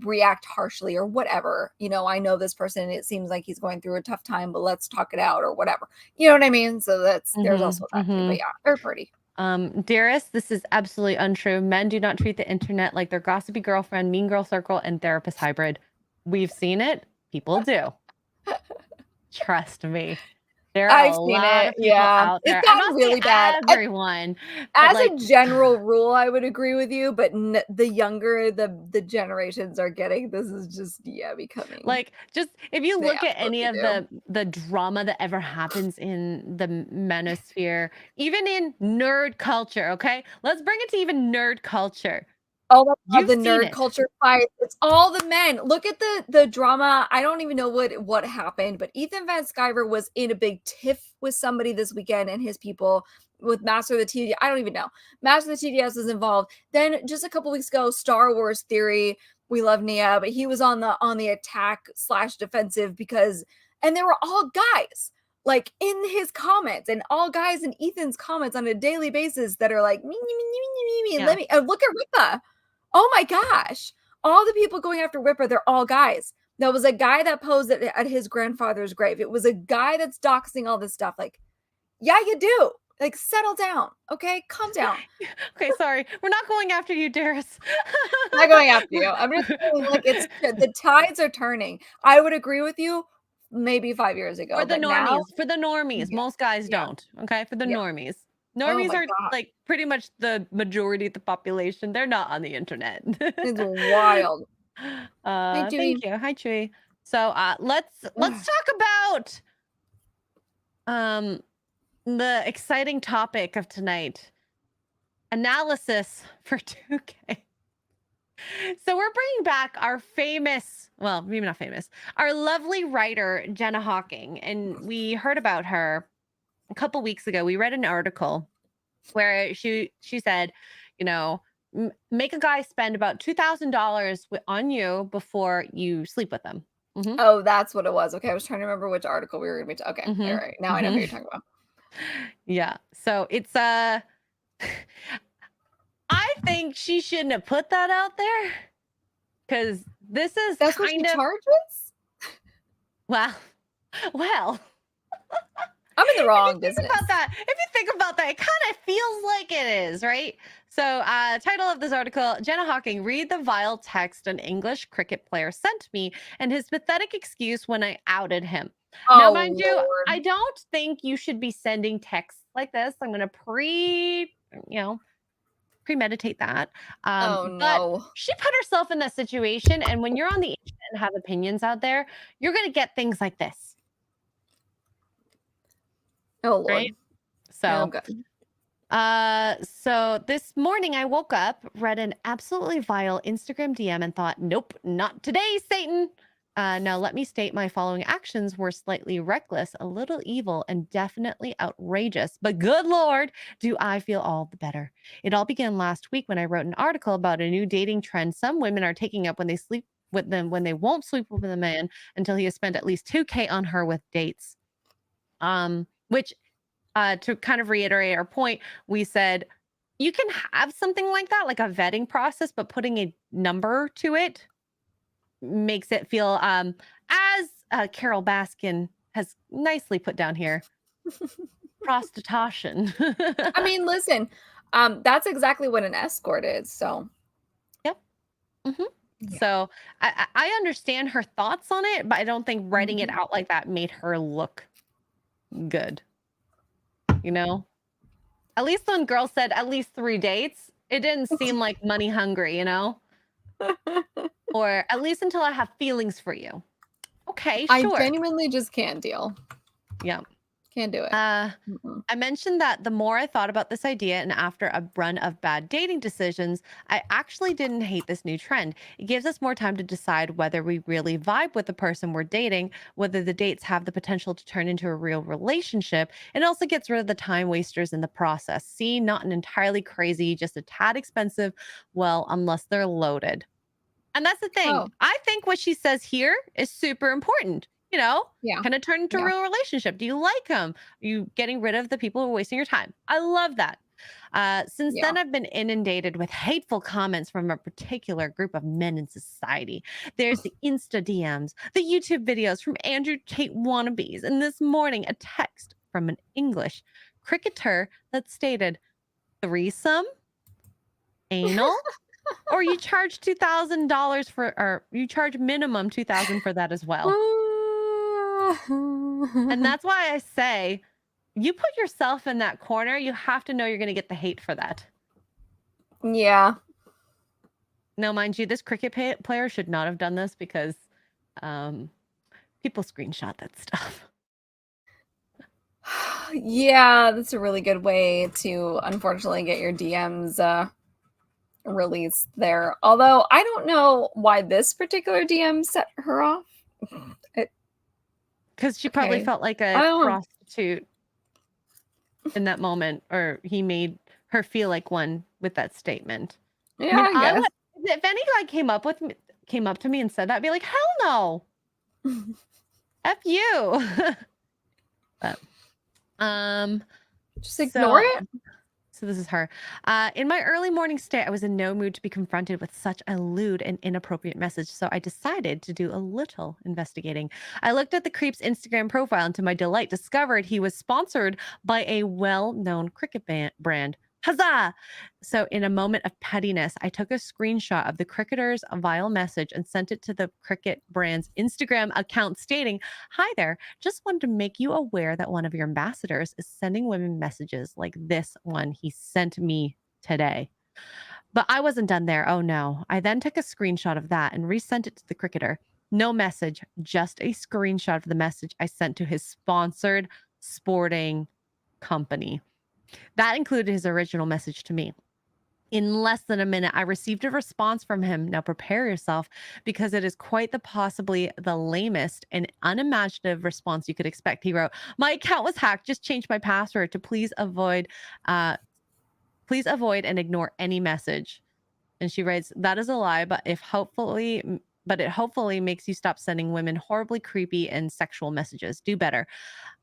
react harshly or whatever. I know this person, it seems like he's going through a tough time, but let's talk it out or whatever. You know what I mean? So there's also that too. But yeah, they're pretty. Dearest, this is absolutely untrue. Men do not treat the internet like their gossipy girlfriend, mean girl circle, and therapist hybrid. We've seen it. People do. Trust me. There are I've a seen lot it. of people Yeah. out there. It's I'm gotten not saying really bad. everyone, but As like a general rule, I would agree with you, but the younger the generations are getting, this is just, becoming. like just if you They look at any absolutely of the drama that ever happens in the manosphere, even in nerd culture, okay? Let's bring it to even nerd culture. Oh my God, You've the seen nerd it. culture fight. It's all the men. Look at the drama. I don't even know what happened, but Ethan Van Sciver was in a big tiff with somebody this weekend and his people with Master of the TDS. I don't even know. Master of the TDS was involved. Then just a couple weeks ago, Star Wars Theory. We love Nia, but he was on the attack / defensive and they were all guys. Like in his comments, and all guys in Ethan's comments on a daily basis that are like, me, Yeah. let me look at Ripa. Oh my gosh. All the people going after Whipper, they're all guys. There was a guy that posed at his grandfather's grave. It was a guy that's doxing all this stuff. Like, yeah, you do. Like, settle down. Okay, calm down. Okay, sorry. We're not going after you, Darius. I'm not going after you. I'm just saying, like, the tides are turning. I would agree with you maybe 5 years ago, For the but normies, now, most guys yeah. don't. Okay, for the Yeah. normies. Oh Normies my are God. like pretty much the majority of the population. They're not on the internet. It's wild. Hi, Thank Chewy. you. Hi, Chewy. So let's talk about the exciting topic of tonight. Analysis for 2K. So we're bringing back our famous, well, maybe not famous, our lovely writer, Jenna Hawking. And we heard about her a couple weeks ago. We read an article where she said, make a guy spend about $2,000 on you before you sleep with them. Mm-hmm. Oh, that's what it was. Okay, I was trying to remember which article we were going to be. Okay, all right. Now I know who you're talking about. Yeah. So it's I think she shouldn't have put that out there because this is That's what she kind of charges? well. I'm in the wrong business. If you think about that, it kind of feels like it is, right? So, title of this article, Jenna Hawking, read the vile text an English cricket player sent me and his pathetic excuse when I outed him. Now, mind you, I don't think you should be sending texts like this. I'm going to premeditate that. But she put herself in that situation. And when you're on the internet and have opinions out there, you're going to get things like this. Oh, Lord. Right? So, So this morning I woke up, read an absolutely vile Instagram DM and thought, nope, not today, Satan. Now let me state my following actions were slightly reckless, a little evil, and definitely outrageous. But good Lord, do I feel all the better. It all began last week when I wrote an article about a new dating trend some women are taking up when they sleep with them, when they won't sleep with a man until he has spent at least 2K on her with dates. Which to kind of reiterate our point, we said you can have something like that, like a vetting process, but putting a number to it makes it feel, as Carol Baskin has nicely put down here, prostitution. I mean, listen, that's exactly what an escort is. So, Yep. Mm-hmm. Yeah. So I understand her thoughts on it, but I don't think writing it out like that made her look good. You know, at least when girls said at least 3 dates, it didn't seem like money hungry, you know, or at least until I have feelings for you. Okay, I sure. genuinely just can't deal. Yeah. Can't do it. I mentioned that the more I thought about this idea and after a run of bad dating decisions, I actually didn't hate this new trend. It gives us more time to decide whether we really vibe with the person we're dating, whether the dates have the potential to turn into a real relationship. It also gets rid of the time wasters in the process. See, not an entirely crazy, just a tad expensive, well, unless they're loaded. And that's the thing. Oh. I think what she says here is super important. You know, Yeah. can it turn into a real relationship? Do you like them? Are you getting rid of the people who are wasting your time? I love that. Since then, I've been inundated with hateful comments from a particular group of men in society. There's the Insta DMs, the YouTube videos from Andrew Tate wannabes, and this morning, a text from an English cricketer that stated, threesome, anal, or you charge $2,000 for, or you charge minimum $2,000 for that as well. And that's why I say, you put yourself in that corner, you have to know you're going to get the hate for that. Yeah. Now, mind you, this cricket player should not have done this because people screenshot that stuff. Yeah, that's a really good way to, unfortunately, get your DMs released there. Although, I don't know why this particular DM set her off. Because she probably felt like a prostitute in that moment, or he made her feel like one with that statement. Yeah, I guess. If any guy came up to me and said that, I'd be like, hell no. F you. But, just ignore it. So this is her. In my early morning state, I was in no mood to be confronted with such a lewd and inappropriate message, so I decided to do a little investigating. I looked at the creep's Instagram profile and to my delight discovered he was sponsored by a well-known cricket brand. Huzzah! So in a moment of pettiness, I took a screenshot of the cricketer's vile message and sent it to the cricket brand's Instagram account stating, hi there, just wanted to make you aware that one of your ambassadors is sending women messages like this one he sent me today. But I wasn't done there. Oh no. I then took a screenshot of that and resent it to the cricketer. No message, just a screenshot of the message I sent to his sponsored sporting company. That included his original message to me. In less than a minute, I received a response from him. Now prepare yourself, because it is quite possibly the lamest and unimaginative response you could expect. He wrote, my account was hacked. Just change my password to please avoid and ignore any message. And she writes, that is a lie, but it hopefully makes you stop sending women horribly creepy and sexual messages. Do better.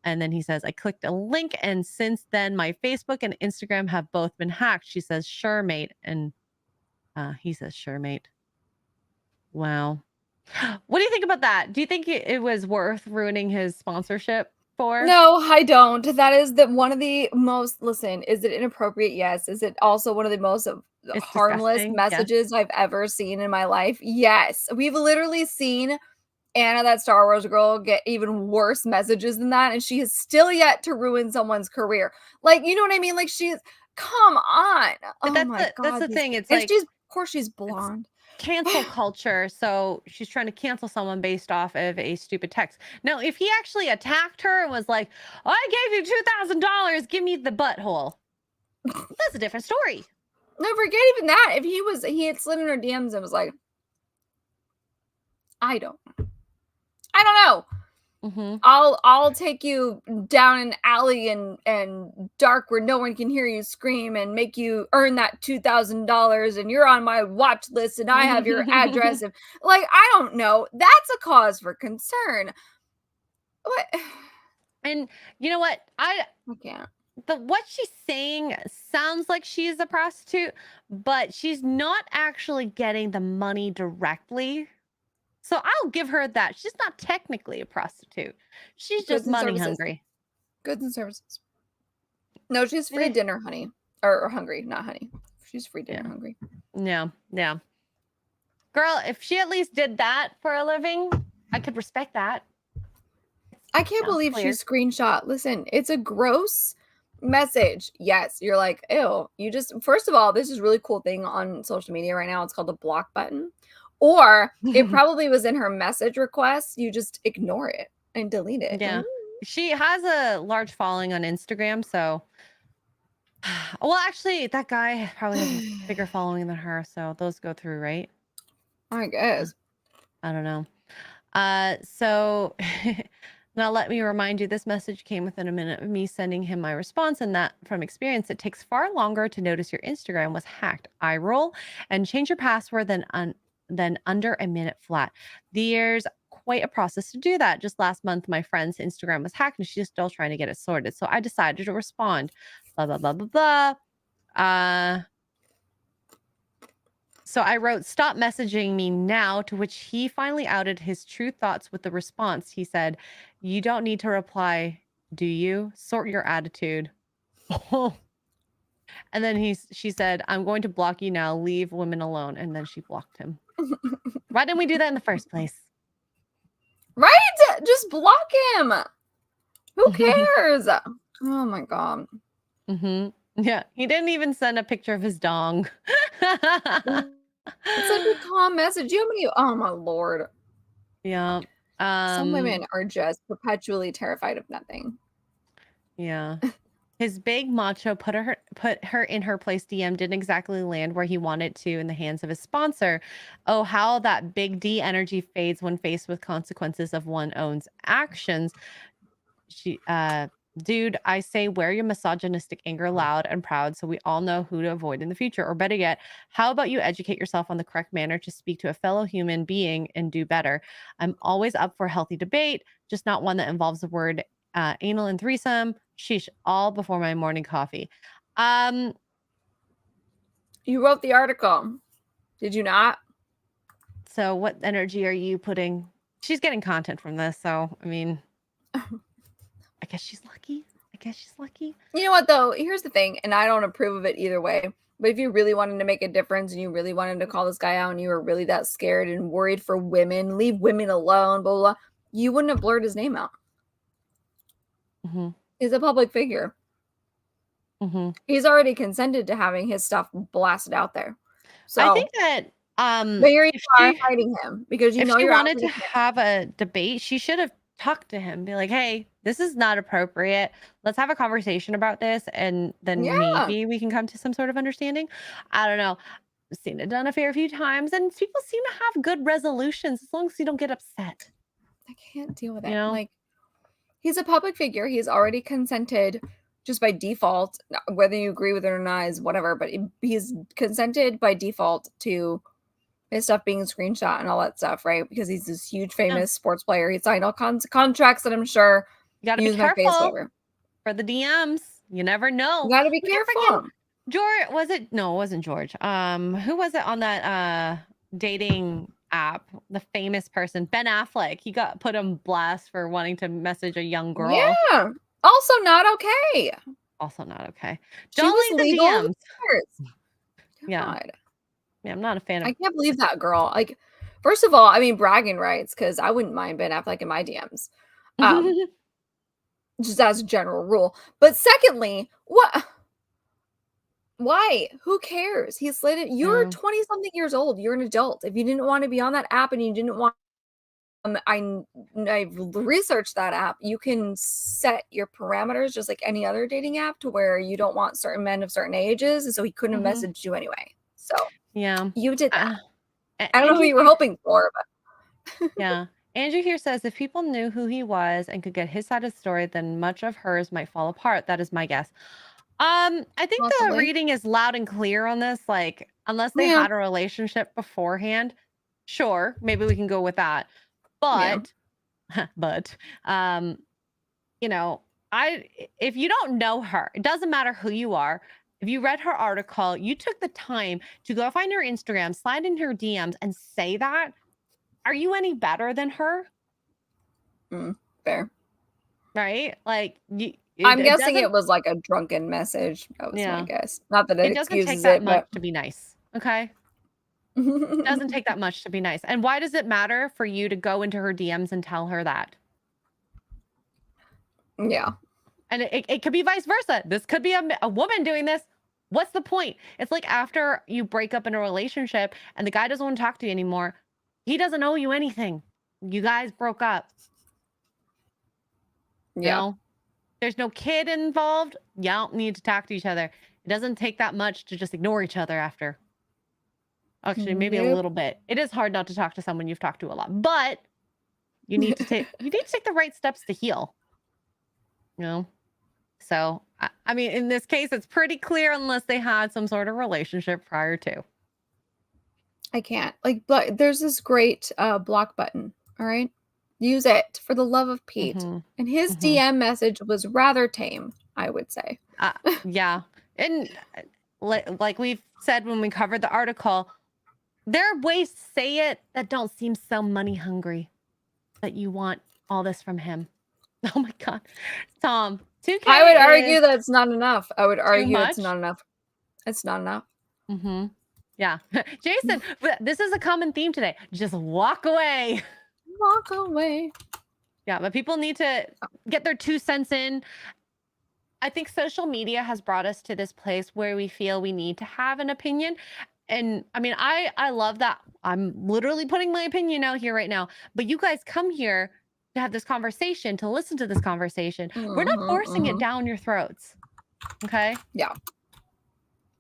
And then he says, I clicked a link, and since then, my Facebook and Instagram have both been hacked. She says, sure, mate. And he says, sure, mate. Wow. What do you think about that? Do you think it was worth ruining his sponsorship for? No, I don't. That is one of the most, listen, is it inappropriate? Yes. Is it also one of the most harmless messages I've ever seen in my life? Yes. We've literally seen Anna, that Star Wars girl, get even worse messages than that, and she has still yet to ruin someone's career. Like, you know what I mean? Like, come on. But that's the thing. It's like, of course she's blonde. Cancel culture. So she's trying to cancel someone based off of a stupid text. Now, if he actually attacked her and was like, I gave you $2,000, give me the butthole. That's a different story. No, forget even that. If he had slid in her DMs and was like, I don't know. Mm-hmm. I'll take you down an alley and dark where no one can hear you scream and make you earn that $2,000 and you're on my watch list and I have your address and like I don't know. That's a cause for concern. What? And you know what? I can't. What she's saying sounds like she's a prostitute, but she's not actually getting the money directly. So I'll give her that. She's not technically a prostitute. She's just money hungry. Goods and services. No, she's free dinner, honey. Or hungry, not honey. She's free dinner hungry. Yeah, yeah. Girl, if she at least did that for a living, I could respect that. I can't believe she screenshot. Listen, it's a gross message. Yes, you're like, ew. You just, first of all, this is a really cool thing on social media right now. It's called the block button. Or it probably was in her message request. You just ignore it and delete it. Yeah. She has a large following on Instagram. So, well, actually, that guy probably has a bigger following than her. So those go through, right? I guess. I don't know. So now let me remind you, this message came within a minute of me sending him my response, and that from experience, it takes far longer to notice your Instagram was hacked. I roll and change your password than under a minute flat. There's quite a process to do that. Just last month, my friend's Instagram was hacked and she's still trying to get it sorted. So I decided to respond, blah, blah, blah, blah, blah. So I wrote, stop messaging me now, to which he finally outed his true thoughts with the response. He said, you don't need to reply, do you? Sort your attitude. And then she said, I'm going to block you now. Leave women alone. And then she blocked him. Why didn't we do that in the first place? Right? Just block him. Who cares? Oh my God. Mm-hmm. Yeah. He didn't even send a picture of his dong. It's such a calm message. Oh my Lord. Yeah. Some women are just perpetually terrified of nothing. Yeah. His big macho put her in her place DM didn't exactly land where he wanted to in the hands of his sponsor. Oh, how that big D energy fades when faced with consequences of one's own actions. Dude, I say wear your misogynistic anger loud and proud so we all know who to avoid in the future. Or better yet, how about you educate yourself on the correct manner to speak to a fellow human being and do better? I'm always up for a healthy debate, just not one that involves the word anal and threesome. Sheesh, all before my morning coffee. You wrote the article. Did you not? So what energy are you putting? She's getting content from this, so I mean, I guess she's lucky. You know what though? Here's the thing, and I don't approve of it either way. But if you really wanted to make a difference and you really wanted to call this guy out and you were really that scared and worried for women, leave women alone, blah, blah, blah, you wouldn't have blurred his name out. Mm-hmm. He's a public figure. Mm-hmm. He's already consented to having his stuff blasted out there. So I think that but here you are hiding him because you know she wanted to have a debate, she should have talked to him, be like, hey, this is not appropriate. Let's have a conversation about this, and then maybe we can come to some sort of understanding. I don't know. I've seen it done a fair few times, and people seem to have good resolutions as long as you don't get upset. I can't deal with it. You know? Like, he's a public figure. He's already consented just by default, whether you agree with it or not is whatever, but he's consented by default to his stuff being screenshot and all that stuff, right? Because he's this huge famous sports player. He signed all contracts that I'm sure you gotta be careful for the DMs. You never know. You gotta be careful. George, was it? No, it wasn't George. Who was it on that dating app? The famous person, Ben Affleck. He got put on blast for wanting to message a young girl. Yeah. Also not okay. Don't leave the DMs. Yeah. Yeah, I'm not a fan of. I can't believe that girl. Like, first of all, I mean, bragging rights, because I wouldn't mind Ben Affleck in my DMs. Just as a general rule. But secondly, what? Why? Who cares? He slid it. You're 20-something years old. You're an adult. If you didn't want to be on that app and you didn't want I've researched that app. You can set your parameters just like any other dating app to where you don't want certain men of certain ages, and so he couldn't have messaged you anyway. So Yeah. you did that. I don't know Andrew who you were hoping for, but Yeah. Andrew here says if people knew who he was and could get his side of the story, then much of hers might fall apart. That is my guess. I think the possibly. reading is loud and clear on this. Like, unless they Yeah. had a relationship beforehand, sure, maybe we can go with that. But, you know, if you don't know her, it doesn't matter who you are. If you read her article, you took the time to go find her Instagram, slide in her DMs, and say that. Are you any better than her? Fair. Right? Like, I'm guessing it was like a drunken message. That was my guess. Not that it doesn't take excuses that it, much but to be nice. Okay. It doesn't take that much to be nice. And why does it matter for you to go into her DMs and tell her that? Yeah. And it could be vice versa. This could be a woman doing this. What's the point? It's like after you break up in a relationship and the guy doesn't want to talk to you anymore. He doesn't owe you anything. You guys broke up. Yeah. You know? There's no kid involved. You don't need to talk to each other. It doesn't take that much to just ignore each other after. Actually, maybe a little bit. It is hard not to talk to someone you've talked to a lot, but you need to take the right steps to heal. You know? So, I mean, in this case, it's pretty clear unless they had some sort of relationship prior to. I can't. But there's this great block button. All right. Use it for the love of Pete. And his DM message was rather tame, I would say. Yeah. And like we've said when we covered the article, there are ways to say it that don't seem so money hungry, that you want all this from him. Oh my God. Tom, 2K. I would argue that it's not enough. I would argue much? it's not enough. It's not enough. Yeah. Jason, this is a common theme today. Just walk away. Walk away. Yeah, but people need to get their 2 cents in. I think social media has brought us to this place where we feel we need to have an opinion. And I mean, I love that. I'm literally putting my opinion out here right now. But you guys come here to have this conversation, to listen to this conversation. We're not forcing it down your throats. Okay? Yeah.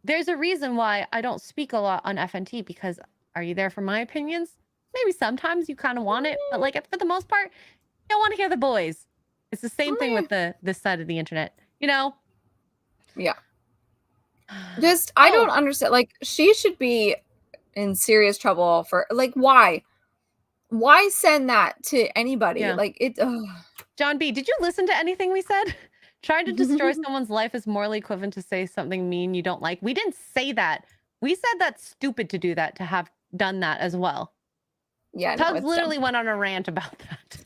There's a reason why I don't speak a lot on FNT, because are you there for my opinions? Maybe sometimes you kind of want it, but like for the most part, you don't want to hear the boys. It's the same thing with this side of the internet, you know? Yeah. Just, I don't understand. Like, she should be in serious trouble for, like, why? Why send that to anybody? Yeah. Like, it. John B., did you listen to anything we said? Trying to destroy someone's life is morally equivalent to say something mean you don't like. We didn't say that. We said that's stupid to do that, to have done that as well. Yeah, Tubbs literally went on a rant about that.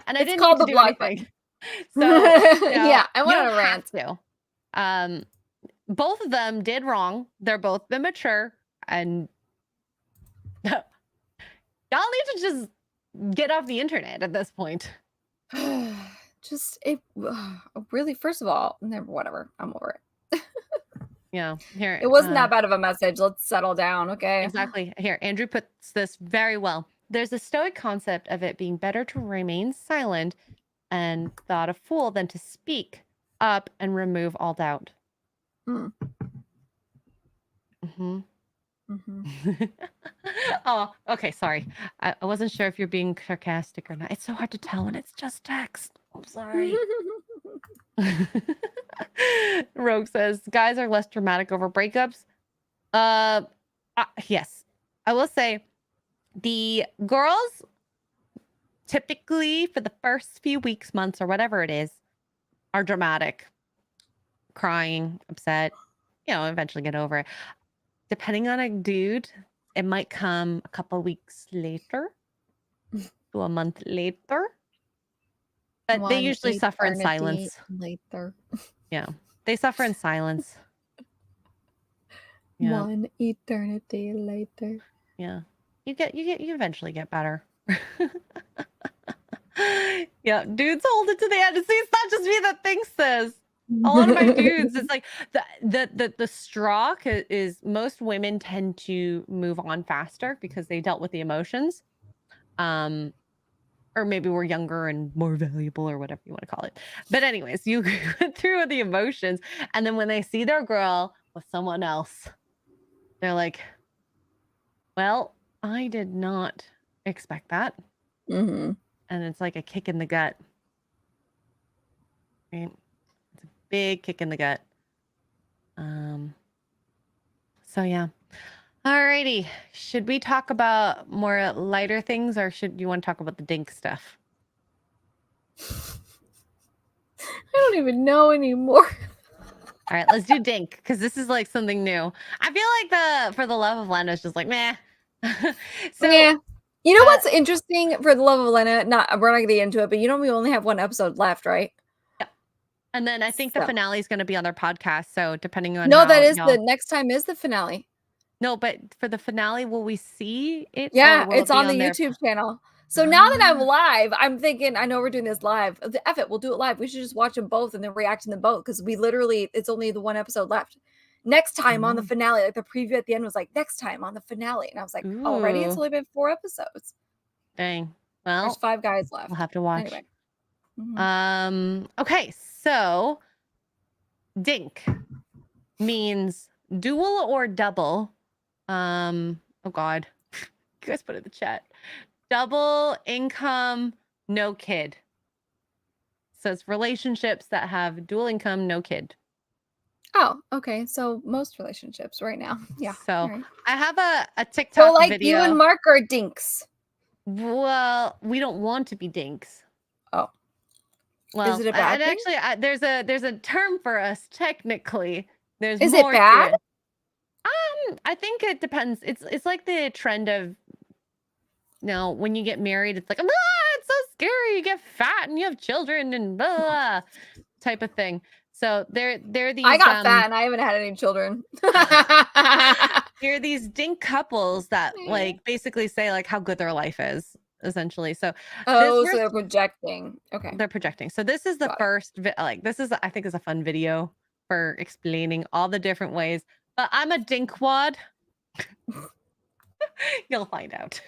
And I didn't called need to the do block anything. So, you know, yeah, I went you on a rant. have to. Both of them did wrong. They're both immature, and y'all need to just get off the internet at this point. Just it really. First of all, never. Whatever. I'm over it. Yeah, here it wasn't that bad of a message. Let's settle down, okay? Exactly. Here, Andrew puts this very well. There's a stoic concept of it being better to remain silent and thought a fool than to speak up and remove all doubt. Oh, okay. Sorry. I wasn't sure if you're being sarcastic or not. It's so hard to tell when it's just text. I'm sorry. Rogue says guys are less dramatic over breakups. Yes. I will say the girls typically for the first few weeks, months, or whatever it is, are dramatic, crying, upset, you know, eventually get over it. Depending on a dude, it might come a couple weeks later to a month later. But they usually suffer in silence. Later. Yeah. They suffer in silence. Yeah. One eternity later. Yeah. You eventually get better. Yeah, dudes hold it to the end. See, it's not just me that thinks this. A lot of my dudes, it's like the straw is most women tend to move on faster because they dealt with the emotions. or maybe we're younger and more valuable or whatever you want to call it. But anyways, you go through the emotions, and then when they see their girl with someone else, they're like, well, I did not expect that. Mm-hmm. And it's like a kick in the gut. Right? It's a big kick in the gut. So yeah. Alrighty. Should we talk about more lighter things, or should you want to talk about the DINK stuff? I don't even know anymore. All right, let's do DINK, because this is like something new. I feel like the For the Love of Lena is just like meh. So yeah. You know what's interesting for the love of Lena? We're not gonna get into it, but you know we only have one episode left, right? yeah. And then I think the finale is going to be on their podcast. So depending on no, how that is y'all... the next time is the finale. No, but for the finale, will we see it? Yeah, or will it's it be on the their... YouTube channel. So now that I'm live, I'm thinking, I know we're doing this live. F it, we'll do it live. We should just watch them both and then react to them both, because we literally, it's only the one episode left. Next time on the finale, like the preview at the end was like, next time on the finale. And I was like, already it's only been 4 episodes. Dang. Well, there's 5 guys left. We'll have to watch. Anyway. Mm-hmm. Okay, so DINK means dual or double. Oh God. You guys put it in the chat. Double income, no kid. So it's relationships that have dual income, no kid. Oh, okay. So most relationships right now. Yeah. So right. I have a TikTok so like video. you and Mark are dinks. Well, we don't want to be dinks. Oh. Well, is it a bad thing? Actually, there's a term for us technically. Is it bad? I think it depends. It's like the trend of, when you get married, it's like, it's so scary. You get fat and you have children and blah, blah type of thing. So they're these. I got fat and I haven't had any children. There are these DINK couples that like basically say like how good their life is, essentially. So so they're projecting. Okay, they're projecting. So this is the first this is, I think, is a fun video for explaining all the different ways. But I'm a dinkwad. You'll find out.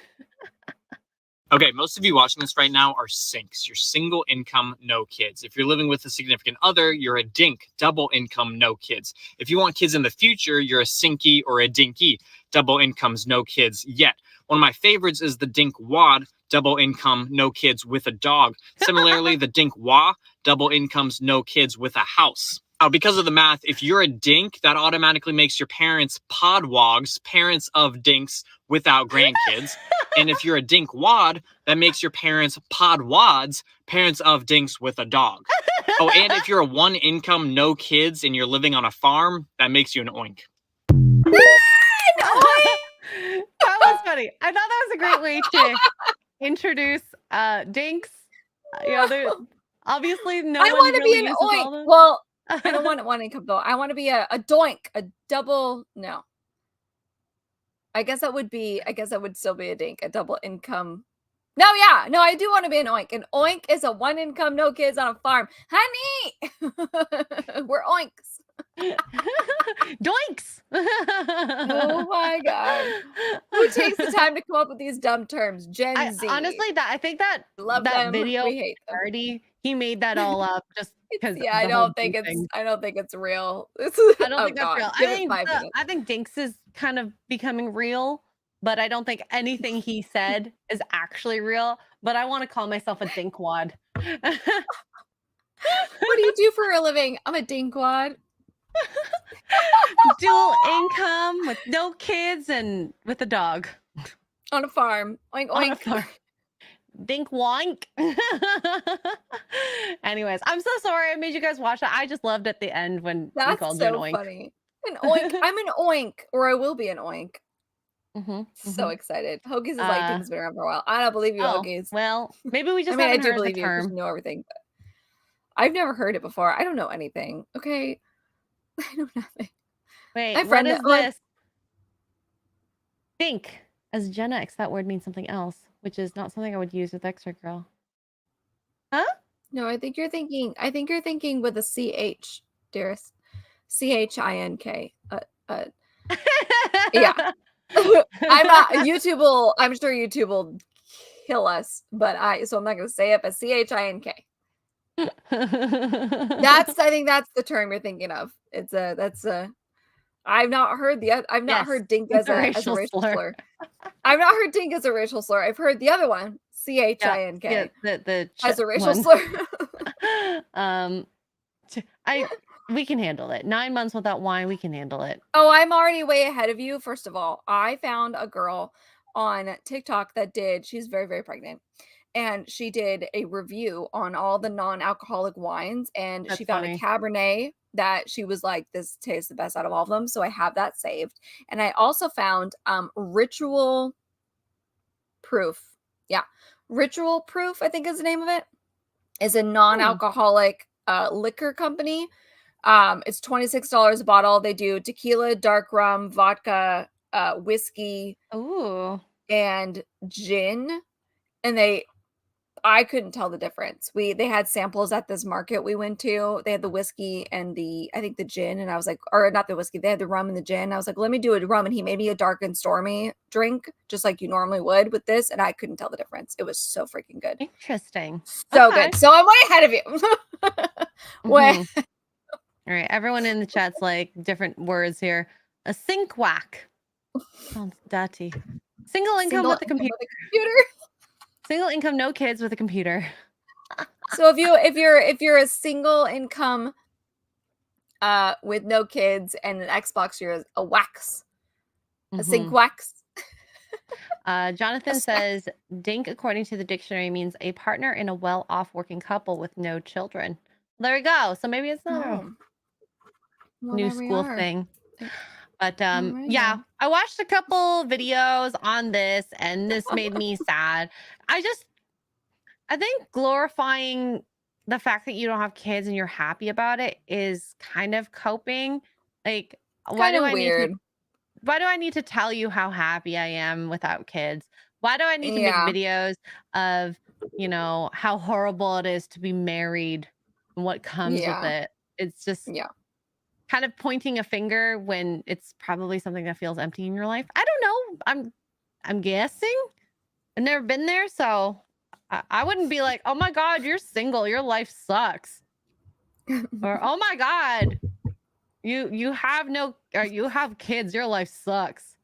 Okay, most of you watching this right now are sinks. You're single income, no kids. If you're living with a significant other, you're a DINK, double income, no kids. If you want kids in the future, you're a sinky or a dinky, double incomes, no kids yet. One of my favorites is the DINK wad, double income, no kids with a dog. Similarly, the DINK wa, double incomes, no kids with a house. Now, because of the math, if you're a DINK, that automatically makes your parents podwogs, parents of dinks without grandkids. And if you're a DINK wad, that makes your parents podwads, parents of dinks with a dog. Oh, and if you're a one income, no kids, and you're living on a farm, that makes you an oink. That was funny. I thought that was a great way to introduce dinks. They're obviously no I want to be an oink. Well, I don't want one income though. I want to be a doink, a double. No, I guess that would still be a dink, a double income. No, yeah, no, I do want to be an oink. An oink is a one income, no kids on a farm. Honey, we're oinks. Doinks. Oh my God. Who takes the time to come up with these dumb terms? Gen Z. Honestly, I think that love that them. video We hate them. already, he made that all up just because. Yeah, I don't think it's real. I don't think that's real. I think Dinks is kind of becoming real, but I don't think anything he said is actually real. But I want to call myself a dinkwad. What do you do for a living? I'm a dinkwad. Dual income with no kids and with a dog on a farm. Oink oink. On a farm. Dink wank. Anyways, I'm so sorry I made you guys watch that. I just loved at the end when we called you an oink. Funny. An oink. I'm an oink, or I will be an oink. So excited. Hoagies is like Dink's been around for a while. I don't believe you, Hoagies. Well, maybe we just. I do believe you because you know everything, but I've never heard it before. I don't know anything. Okay. I know nothing. Wait, what is this? Think as Gen X, that word means something else, which is not something I would use with Extra Girl. Huh? No, I think you're thinking with a CH, dearest. CHINK. Yeah. I'm sure YouTube will kill us, but so I'm not going to say it, but CHINK. I think that's the term you're thinking of. I've not heard DINK as a racial slur. I've not heard DINK as a racial slur. I've heard the other one, CHINK, the as a racial slur. We can handle it. 9 months without wine, we can handle it. Oh, I'm already way ahead of you. First of all, I found a girl on TikTok she's very, very pregnant. And she did a review on all the non-alcoholic wines. And she found a Cabernet that she was like, this tastes the best out of all of them. So I have that saved. And I also found Ritual Proof. Yeah. Ritual Proof, I think is the name of it. Is a non-alcoholic liquor company. It's $26 a bottle. They do tequila, dark rum, vodka, whiskey, and gin. And I couldn't tell the difference. They had samples at this market we went to. They had the whiskey and the gin. And I was like, or not the whiskey. They had the rum and the gin. I was like, let me do a rum. And he made me a dark and stormy drink, just like you normally would with this. And I couldn't tell the difference. It was so freaking good. Interesting. So good. So I'm way ahead of you. All right. Everyone in the chat's like different words here. A sink whack. Sounds dirty. Single income with a computer. Single income, no kids with a computer. So if you're a single income with no kids and an Xbox, you're a wax. A sink wax. Jonathan says DINK, according to the dictionary, means a partner in a well-off working couple with no children. There we go. So maybe it's not a new school thing. But yeah, I watched a couple videos on this and this made me sad. I think glorifying the fact that you don't have kids and you're happy about it is kind of coping. Like, why do I need to tell you how happy I am without kids? Why do I need to make videos of, how horrible it is to be married and what comes with it? It's just kind of pointing a finger when it's probably something that feels empty in your life. I don't know. I'm guessing. I've never been there, so I wouldn't be like, oh my God, you're single, your life sucks. Or, oh my God, you have kids, your life sucks.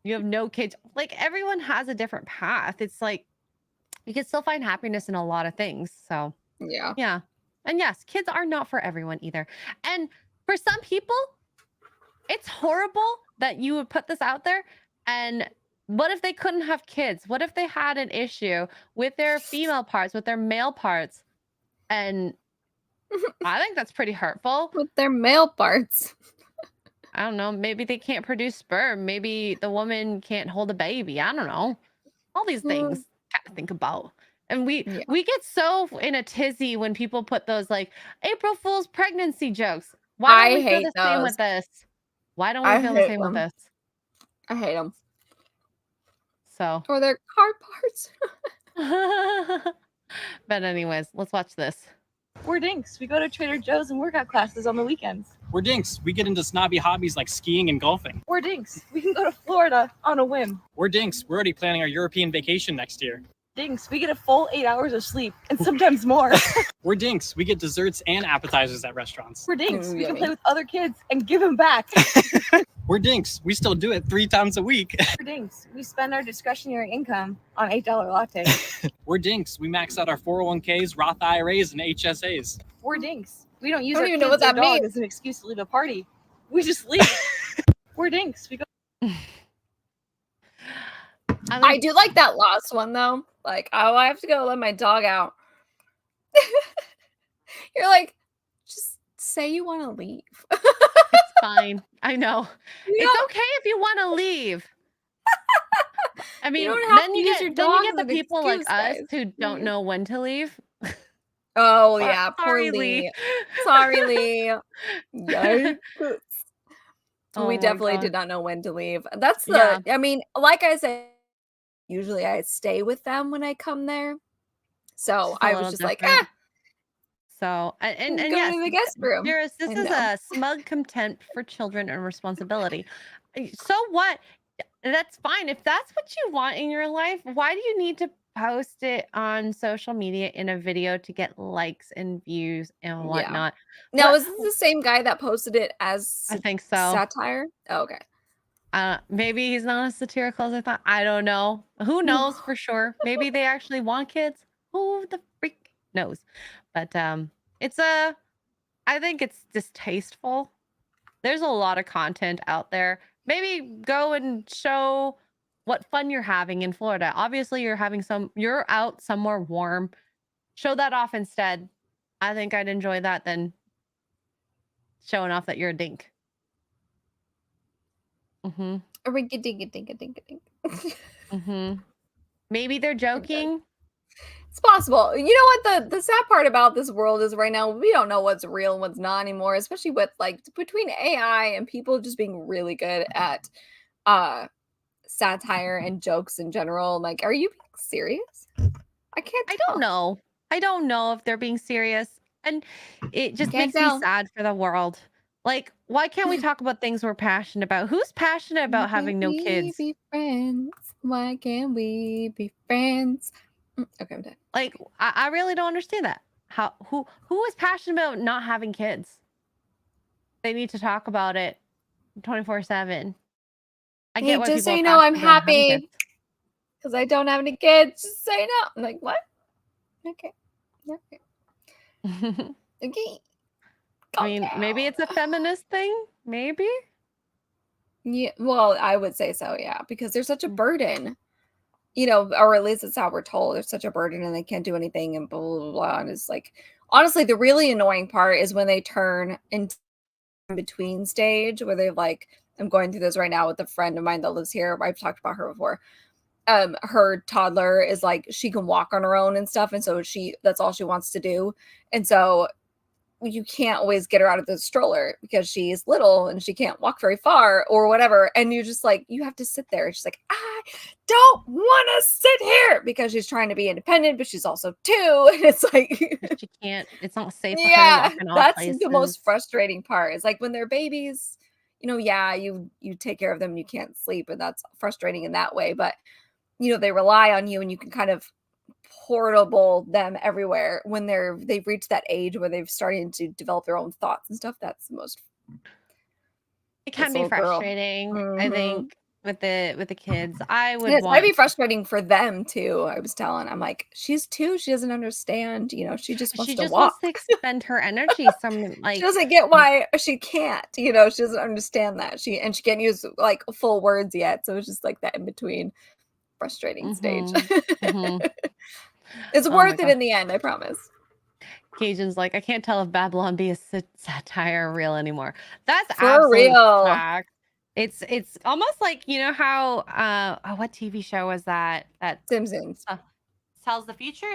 You have no kids. Like, everyone has a different path. It's like you can still find happiness in a lot of things. So yeah. And yes, kids are not for everyone either. And for some people, it's horrible that you would put this out there. And what if they couldn't have kids? What if they had an issue with their female parts, with their male parts? And I think that's pretty hurtful. With their male parts. I don't know. Maybe they can't produce sperm. Maybe the woman can't hold a baby. I don't know. All these things to think about. And we get so in a tizzy when people put those like April Fool's pregnancy jokes. Why don't we feel the same with this? Why don't we feel the same with this? I hate them. So. Or their car parts. But anyways, let's watch this. We're dinks. We go to Trader Joe's and workout classes on the weekends. We're dinks. We get into snobby hobbies like skiing and golfing. We're dinks. We can go to Florida on a whim. We're dinks. We're already planning our European vacation next year. Dinks. We get a full 8 hours of sleep and sometimes more. We're dinks. We get desserts and appetizers at restaurants. We're dinks. We can play with other kids and give them back. We're dinks. We still do it 3 times a week. We're dinks. We spend our discretionary income on $8 lattes. We're dinks. We max out our 401ks, Roth IRAs, and HSAs. We're dinks. We don't use I our don't even kids know what that or dog means. as an excuse to leave a party. We just leave. We're dinks. We go. I do like that last one though. Like, oh, I have to go let my dog out. You're like, just say you want to leave. It's fine. I know. It's okay if you want to leave. I mean, then you get the people like us who don't know when to leave. Oh yeah, poor Sorry, Lee. Sorry, Lee. Yikes. We definitely did not know when to leave. That's I mean, like I said, usually I stay with them when I come there. So I was just like, So, and go yes, to the guest room. This is a smug contempt for children and responsibility. So what? That's fine. If that's what you want in your life, why do you need to post it on social media in a video to get likes and views and whatnot. Now, What is this the same guy that posted it as I think so. satire? Oh, okay. Maybe he's not as satirical as I thought. I don't know. Who knows for sure? Maybe they actually want kids. Who the freak knows? But it's I think it's distasteful. There's a lot of content out there. Maybe go and show what fun you're having in Florida. Obviously, you're out somewhere warm. Show that off instead. I think I'd enjoy that than showing off that you're a dink. Mm-hmm. A rinky dinky dinky dinky dink. Mm-hmm. Maybe they're joking. It's possible. You know what the sad part about this world is right now, we don't know what's real and what's not anymore, especially with like between AI and people just being really good at satire and jokes in general. Like, are you being serious? I can't I tell. don't know. I don't know if they're being serious. And it just Can't makes tell. me sad for the world. Like, why can't we talk about things we're passionate about? Who's passionate about Why having no can't kids? we be friends? Why can't we be friends? Okay, I'm done. Like, I really don't understand that. Who is passionate about not having kids? They need to talk about it 24/7. I Hey, get why just people so are you know, I'm passionate about having happy kids. because I don't have any kids. Just so you know. I'm like, what? Okay. Okay. Okay. I mean, maybe it's a feminist thing. Maybe. Yeah, well, I would say so, yeah, because there's such a burden, you know, or at least it's how we're told. There's such a burden and they can't do anything and blah, blah, blah. And it's like, honestly, the really annoying part is when they turn into in between stage where they're like, I'm going through this right now with a friend of mine that lives here. I've talked about her before. Her toddler is like, she can walk on her own and stuff. And so that's all she wants to do. And so you can't always get her out of the stroller because she's little and she can't walk very far or whatever. And you're just like, you have to sit there. She's like, I don't want to sit here because she's trying to be independent, but she's also 2. And it's like, She can't. It's not safe for her to yeah, walk in all that's places. the most frustrating part. It's like when they're babies, you know, yeah, you take care of them and you can't sleep, and that's frustrating in that way. But you know, they rely on you and you can kind of portable them everywhere when they've reached that age where they've started to develop their own thoughts and stuff. That's the most It can be frustrating. I think with the kids, I would it might want. be frustrating for them too. I was telling, I'm like, she's 2, she doesn't understand, you know, she just wants to walk. Wants to expend her energy. Some like She doesn't get why she can't, you know, she doesn't understand that she can't use like full words yet. So it's just like that in between frustrating stage. It's worth it in the end, I promise. Cajun's like, I can't tell if Babylon Bee is satire or real anymore. That's For absolute real. fact. It's almost like, you know how what TV show was that Simpsons tells the future?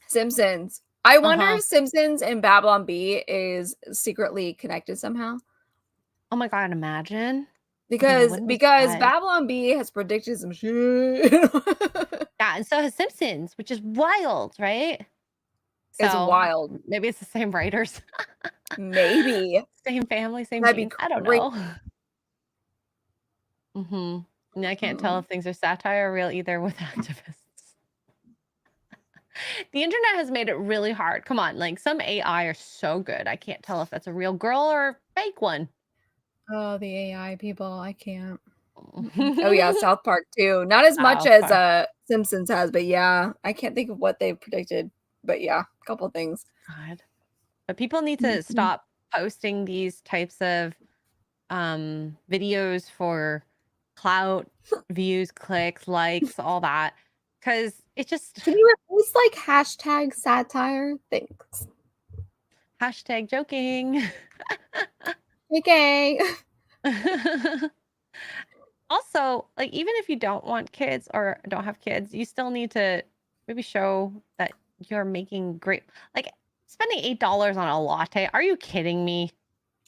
Simpsons. I wonder if Simpsons and Babylon Bee is secretly connected somehow. Oh my god, imagine. Because Babylon Bee has predicted some shit. Yeah, and so has Simpsons, which is wild, right? It's wild. Maybe it's the same writers. Maybe. Same family, same That'd genes. be I don't know. And I can't tell if things are satire or real either with activists. The internet has made it really hard. Come on, like some AI are so good. I can't tell if that's a real girl or a fake one. Oh, the AI people. I can't. Oh yeah, South Park too. Not as much as Simpsons has, but yeah, I can't think of what they've predicted. But yeah, a couple of things. God. But people need to stop posting these types of videos for clout, views, clicks, likes, all that. Because it just... Can you replace like hashtag satire? Thanks. Hashtag joking. Okay. Also, like, even if you don't want kids or don't have kids, you still need to maybe show that you're making great, like spending $8 on a latte. Are you kidding me?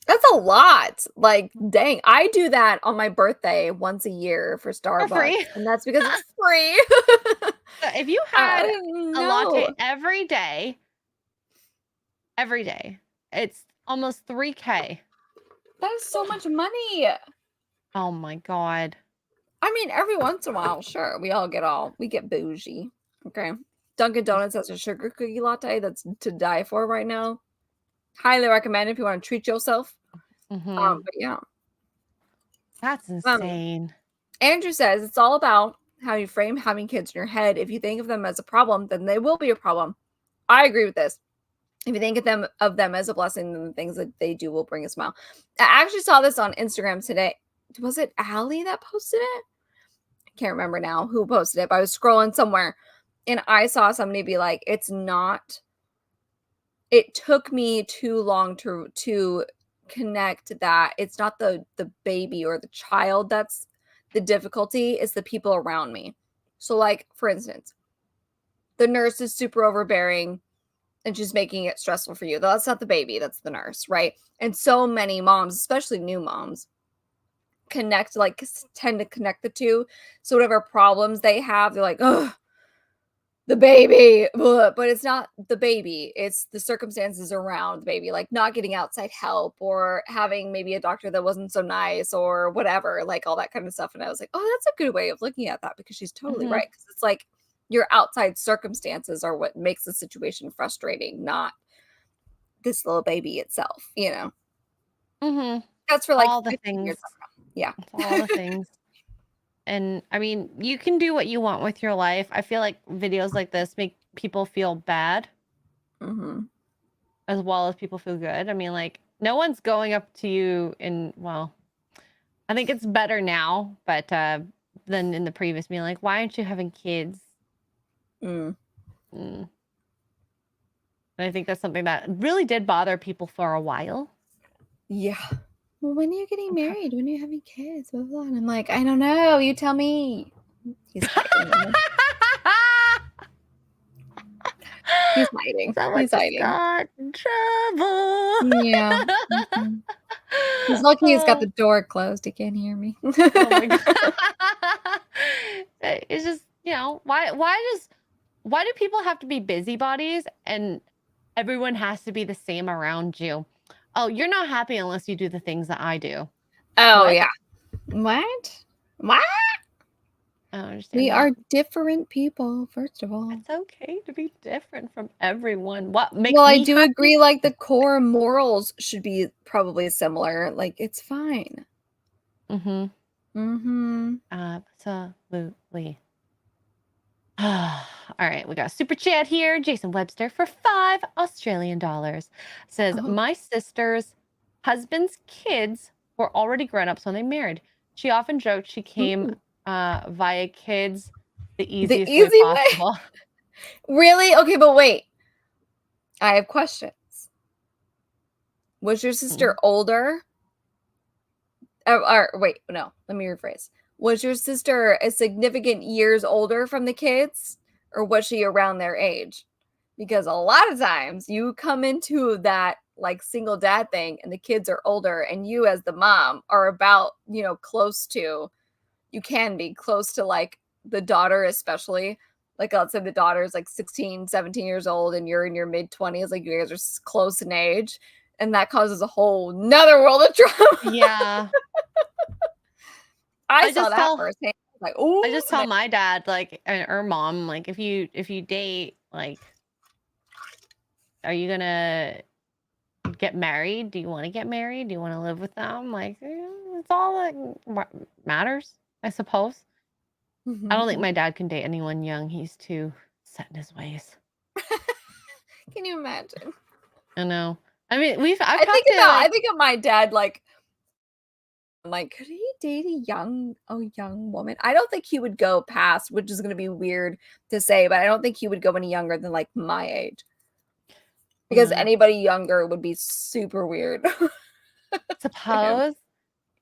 That's a lot. Like, dang, I do that on my birthday once a year for Starbucks. For free. And that's because it's free. So if you had a latte every day, it's almost $3K. That is so much money. Oh my God. I mean, every once in a while, sure. We get bougie. Okay. Dunkin' Donuts has a sugar cookie latte that's to die for right now. Highly recommend if you want to treat yourself. But yeah. That's insane. Andrew says it's all about how you frame having kids in your head. If you think of them as a problem, then they will be a problem. I agree with this. If you think of them as a blessing, then the things that they do will bring a smile. I actually saw this on Instagram today. Was it Allie that posted it? I can't remember now who posted it, but I was scrolling somewhere and I saw somebody be like, it took me too long to connect that it's not the baby or the child that's the difficulty, it's the people around me. So like, for instance, the nurse is super overbearing and she's making it stressful for you. That's not the baby, that's the nurse, right? And so many moms, especially new moms, tend to connect the two. So whatever problems they have, they're like, oh, the baby. But it's not the baby. It's the circumstances around the baby, like not getting outside help or having maybe a doctor that wasn't so nice or whatever, like all that kind of stuff. And I was like, oh, that's a good way of looking at that because she's totally right. Because it's like your outside circumstances are what makes the situation frustrating, not this little baby itself, you know? That's for like all the things. Yeah. All the things. And I mean, you can do what you want with your life. I feel like videos like this make people feel bad as well as people feel good. I mean, like, no one's going up to you well, I think it's better now, but than in the previous, being like, why aren't you having kids? And I think that's something that really did bother people for a while. Yeah. Well, when are you getting married? When are you having kids? Blah, blah. And I'm like, I don't know. You tell me. He's hiding. He's hiding. He's hiding. Got in trouble. Yeah. He's lucky he's got the door closed. He can't hear me. Oh my God. It's just, why do people have to be busybodies and everyone has to be the same around you? Oh, you're not happy unless you do the things that I do. Oh, yeah. What? I don't understand. We are different people, first of all. It's okay to be different from everyone. What makes Well, me I do happy? agree, like, the core morals should be probably similar. Like, it's fine. Absolutely. All right, we got a super chat here. Jason Webster for $5 Australian says, my sister's husband's kids were already grown ups when they married. She often joked she came via kids the easiest way possible. Really? Okay, but wait. I have questions. Was your sister older? Or wait, no, let me rephrase. Was your sister a significant years older from the kids, or was she around their age? Because a lot of times you come into that like single dad thing and the kids are older and you as the mom are about, close to, you can be close to like the daughter, especially like let's say the daughter is like 16, 17 years old and you're in your mid 20s, like you guys are close in age. And that causes a whole nother world of drama. Yeah. I saw that firsthand. Like, oh, I just tell my dad, like, or mom, like, if you date, like, are you gonna get married? Do you want to get married? Do you want to live with them? Like, it's all that matters, I suppose. I don't think my dad can date anyone young. He's too set in his ways. Can you imagine? I know. I mean, I think of my dad like, could he date a young woman? I don't think he would go past, which is going to be weird to say, but I don't think he would go any younger than like my age. Because anybody younger would be super weird. Suppose.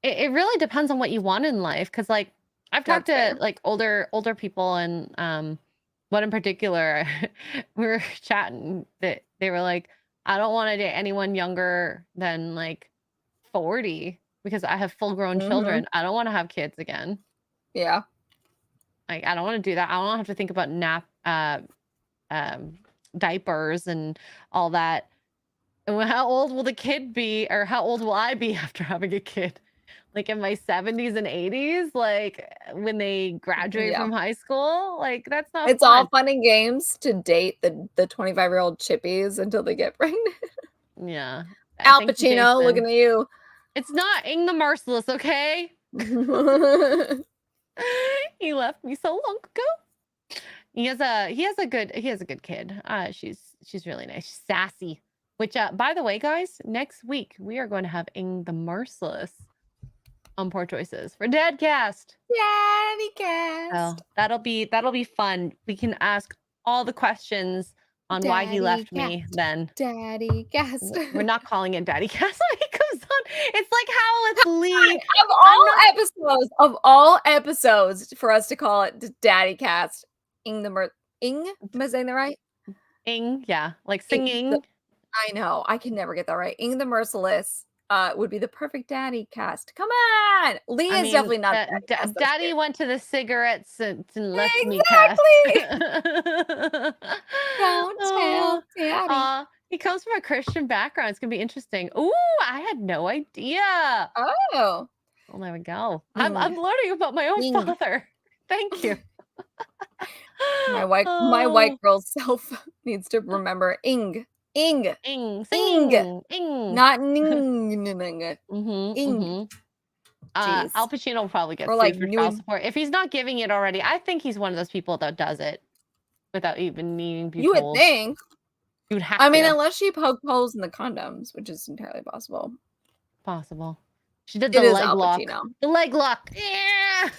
It really depends on what you want in life. Because like I've talked to like older people, and one in particular, we were chatting that they were like, I don't want to date anyone younger than like 40 because I have full grown children. I don't want to have kids again. Yeah. Like, I don't want to do that. I don't have to think about diapers and all that. And how old will the kid be, or how old will I be after having a kid? like in my 70s and 80s, like when they graduate from high school. Like that's not It's fun. all fun and games to date the 25-year-old chippies until they get pregnant. Yeah. Al Thank you, Pacino, Jason. looking at you. It's not Ing the Merciless, okay? He left me so long ago. He has a good kid. She's really nice. She's sassy. Which by the way, guys, next week we are going to have Ing the Merciless on Poor Choices for Dadcast. Daddy So cast. that'll be fun. We can ask all the questions on why he left me then. Daddy cast. We're not calling it Daddy Cast when he comes on. It's like how with Lee. Of all episodes for us to call it Daddy cast. Ing? Am I saying that right? Ing, yeah, like singing. I know. I can never get that right. Ing the Merciless would be the perfect daddy cast. Come on. Lee is definitely not daddy cast. Daddy went to the cigarettes and left me cast. Don't tell daddy. He comes from a Christian background. It's gonna be interesting. Ooh, I had no idea. Oh. Well, there we go. I'm learning about my own father. Thank you. My white girl self needs to remember Ing. Ing. Not Ning. Ing. Al Pacino will probably get sued for child support. If he's not giving it already, I think he's one of those people that does it without even needing to be told. You would think. You would have I mean, unless she poked holes in the condoms, which is entirely possible. Possible. She did the leg lock. The leg lock. Yeah.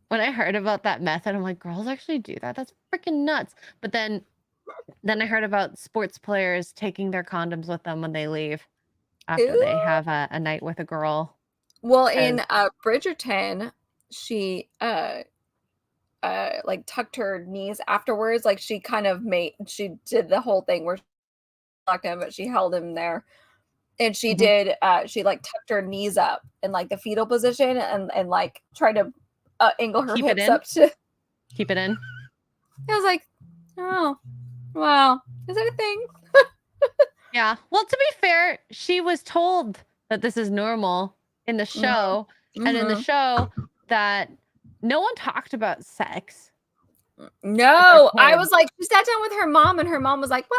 When I heard about that method, I'm like, girls actually do that? That's freaking nuts. But then I heard about sports players taking their condoms with them when they leave after they have a night with a girl. Well, in Bridgerton, she like tucked her knees afterwards. Like she kind of she did the whole thing where she locked him, but she held him there. And she did she like tucked her knees up in like the fetal position and like tried to angle her hips up to keep it in. I was like, oh wow, is that a thing? Yeah. Well, to be fair, she was told that this is normal in the show, and in the show that no one talked about sex. No, I was like, she sat down with her mom, and her mom was like, well,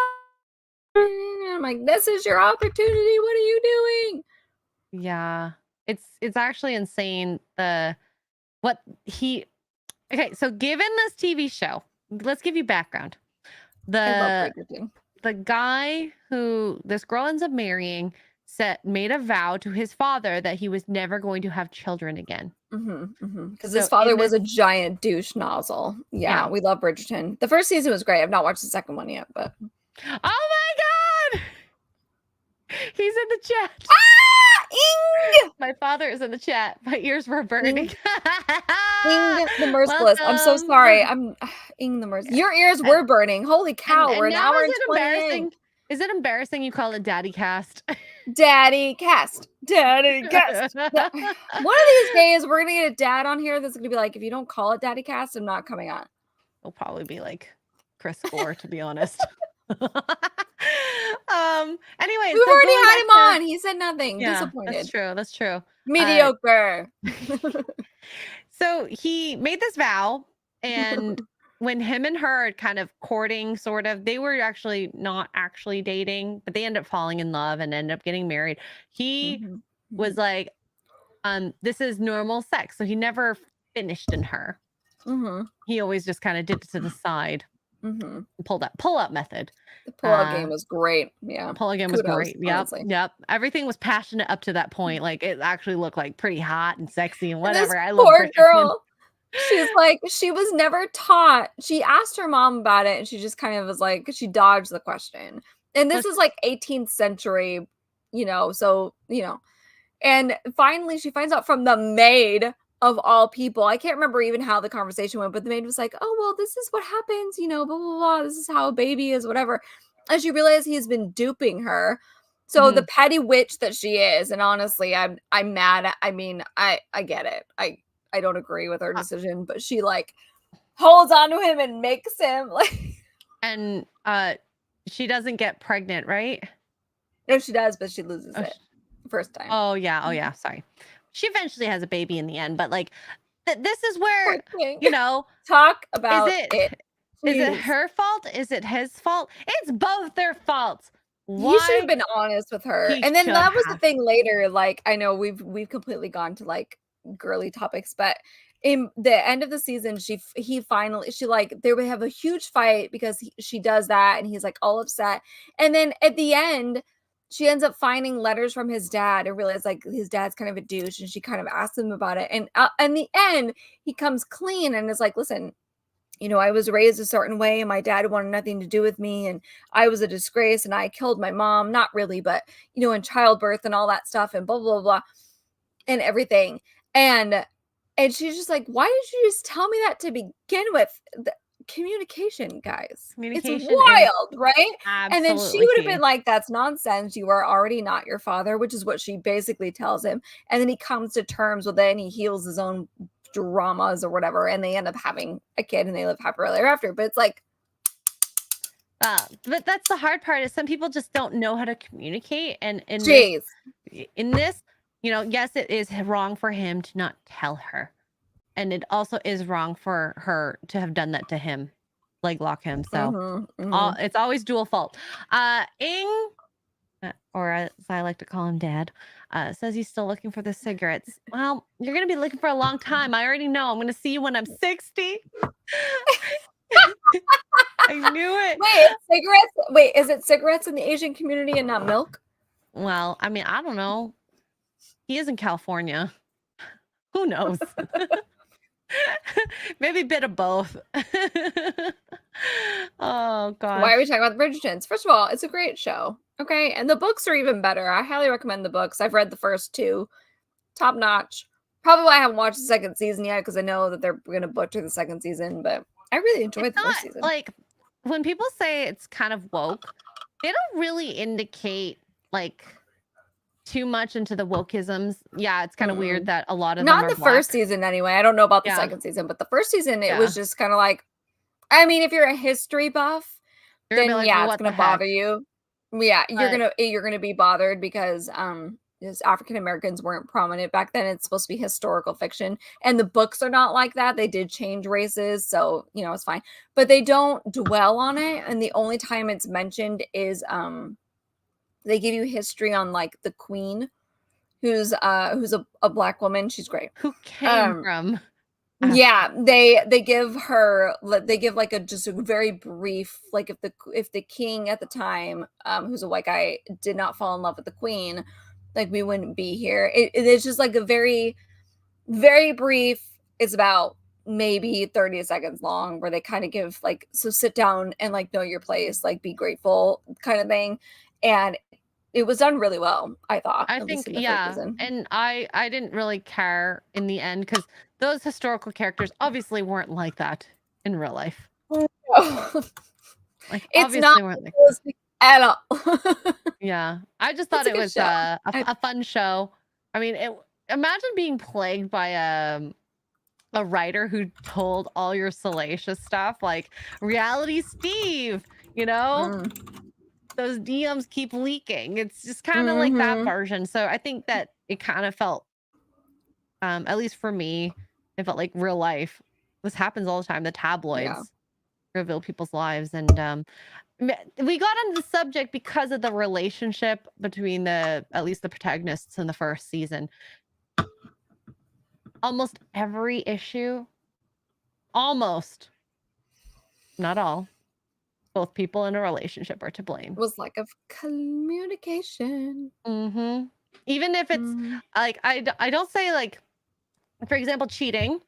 I'm like, this is your opportunity. What are you doing? Yeah, it's actually insane. Okay, so given this TV show, let's give you background. The guy who this girl ends up marrying made a vow to his father that he was never going to have children again. Because his father was a giant douche nozzle. Yeah, we love Bridgerton. The first season was great. I've not watched the second one yet, but oh my god, he's in the chat. Ing! My father is in the chat. My ears were burning. Ing the Merciless. I'm so sorry. I'm Ing the Merciless. Your ears were burning. Holy cow! We're an hour and 20 in. Is it embarrassing you call it Daddy Cast? Daddy Cast. Daddy Cast. One of these days, we're gonna get a dad on here that's gonna be like, if you don't call it Daddy Cast, I'm not coming on. It'll probably be like Chris Gore, to be honest. Anyways, we've already had him on. He said nothing. Yeah, disappointed. That's true. Mediocre. So he made this vow, and when him and her are kind of courting, sort of, they were actually not actually dating, but they ended up falling in love and ended up getting married. He was like, this is normal sex. So he never finished in her. He always just kind of did it to the side. Pull-up method. The pull-up game was great. Yeah. Pull-up game was great. Yep. Everything was passionate up to that point. Like it actually looked like pretty hot and sexy and whatever. I love poor girl. She's like, she was never taught. She asked her mom about it and she just kind of was like, she dodged the question. And this is like 18th century, and finally she finds out from the maid of all people. I can't remember even how the conversation went, but the maid was like, oh, well, this is what happens, blah, blah, blah. This is how a baby is, whatever. And she realized he has been duping her. So the petty witch that she is, and honestly, I'm mad at, I get it. I don't agree with her decision, but she like holds on to him and makes him like. And she doesn't get pregnant, right? No, she does, but she loses it. first time. Oh yeah. Sorry. She eventually has a baby in the end, but like this is where, you know, talk about is it Please. her fault? Is it his fault? It's both their faults. He should Why? have been honest with her. He And then should that was the have. thing later. Like, I know we've completely gone to like girly topics, but in the end of the season, she like they would have a huge fight because she does that, and he's like all upset. And then at the end, she ends up finding letters from his dad and realize like his dad's kind of a douche, and she kind of asks him about it. And in the end, he comes clean and is like, listen, you know, I was raised a certain way and my dad wanted nothing to do with me and I was a disgrace and I killed my mom. Not really, but, you know, in childbirth and all that stuff and blah, blah, blah, and everything. And she's just like, why did you just tell me that to begin with? The communication, guys. Communication it's wild, right? Absolutely. And then she would have been like, that's nonsense. You are already not your father, which is what she basically tells him. And then he comes to terms with it and he heals his own dramas or whatever, and they end up having a kid and they live happily ever after. But it's like, but that's the hard part, is some people just don't know how to communicate. And in this, you know, yes, it is wrong for him to not tell her, and it also is wrong for her to have done that to him, like lock him. So it's always dual fault. Ing, or as I like to call him, Dad, says he's still looking for the cigarettes. Well, you're going to be looking for a long time. I already know. I'm going to see you when I'm 60. I knew it. Wait, cigarettes? Wait, is it cigarettes in the Asian community and not milk? Well, I mean, I don't know. He is in California. Who knows? Maybe a bit of both. Oh, God. Why are we talking about the Bridgertons? First of all, it's a great show. Okay. And the books are even better. I highly recommend the books. I've read the first two. Top notch. Probably why I haven't watched the second season yet, because I know that they're going to butcher the second season, but I really enjoyed the first season. Like, when people say it's kind of woke, they don't really indicate like too much into the wokeisms. Yeah, it's kind of weird that a lot of them not are the black. first season anyway. I don't know about the second season, but the first season it was just kind of like, I mean, if you're a history buff, then like, yeah, well, it's gonna bother you. Yeah, you're gonna be bothered because African Americans weren't prominent back then. It's supposed to be historical fiction, and the books are not like that. They did change races, so you know it's fine, but they don't dwell on it. And the only time it's mentioned is they give you history on like the queen, who's a black woman. She's great. Who came from? Yeah, they give like just a very brief, like if the king at the time, who's a white guy, did not fall in love with the queen, like we wouldn't be here. It's just like a very, very brief. It's about maybe 30 seconds long, where they kind of give like, so sit down and like know your place, like be grateful kind of thing. And it was done really well, I thought. I think, yeah. And I didn't really care in the end, because those historical characters obviously weren't like that in real life. Like, it's not weren't like at all. Yeah, I just thought it was a fun show. I mean, imagine being plagued by a writer who told all your salacious stuff, like Reality Steve, you know? Those DMs keep leaking. It's just kind of like that version. So I think that it kind of felt, at least for me, it felt like real life. This happens all the time. The tabloids reveal people's lives. And we got into the subject because of the relationship between at least the protagonists in the first season. Almost every issue, almost, not all, both people in a relationship are to blame. Was lack of communication. Even if it's like, I don't say, like, for example, cheating.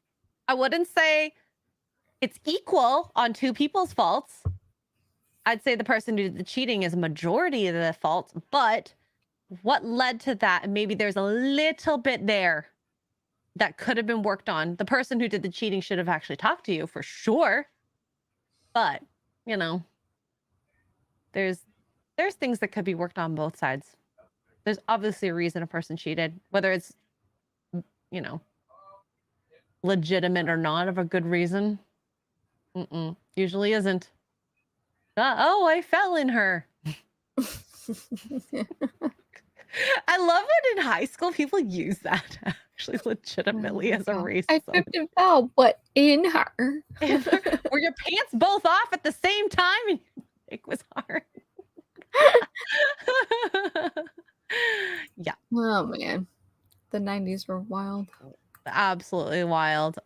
I wouldn't say it's equal on two people's faults. I'd say the person who did the cheating is a majority of the fault, but what led to that, and maybe there's a little bit there that could have been worked on. The person who did the cheating should have actually talked to you for sure. But, you know, there's things that could be worked on both sides. There's obviously a reason a person cheated, whether it's, you know, legitimate or not, of a good reason. Usually isn't. Oh, I fell in her. I love when in high school people use that actually legitimately as a I racism. tripped and fell, but in her. Were your pants both off at the same time? It was hard. Yeah. Oh man, the 90s were wild. Absolutely wild.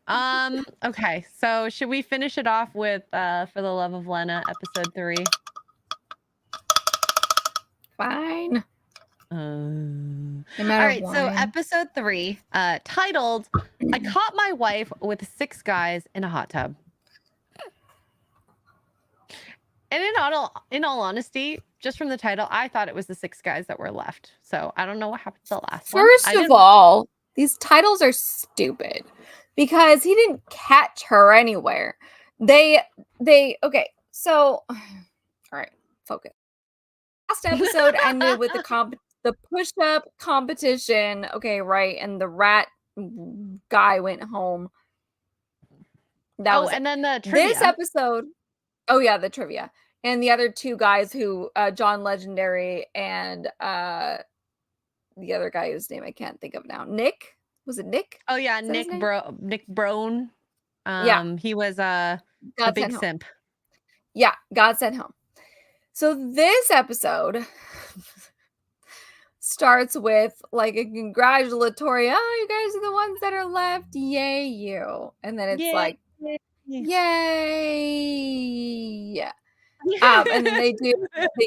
Okay, so should we finish it off with For the Love of Lena, episode 3? Fine. All Matter of right, so wine. episode 3, titled I Caught My Wife with 6 Guys in a Hot Tub. And in all honesty, just from the title, I thought it was the 6 guys that were left. So I don't know what happened to the last one. First of all, these titles are stupid because he didn't catch her anywhere. Okay, so all right, focus. Last episode ended with the push-up competition. Okay, right, and the rat guy went home. That was and then the trivia. This episode. Oh yeah, the trivia. And the other 2 guys who John Legendary and the other guy whose name I can't think of now. Nick? Was it Nick? Oh yeah, Is that his name? Nick Brown. Yeah. He was the big simp. Yeah, God sent home. So this episode starts with like a congratulatory, oh, you guys are the ones that are left. Yay, you. And then it's like, yay. And then they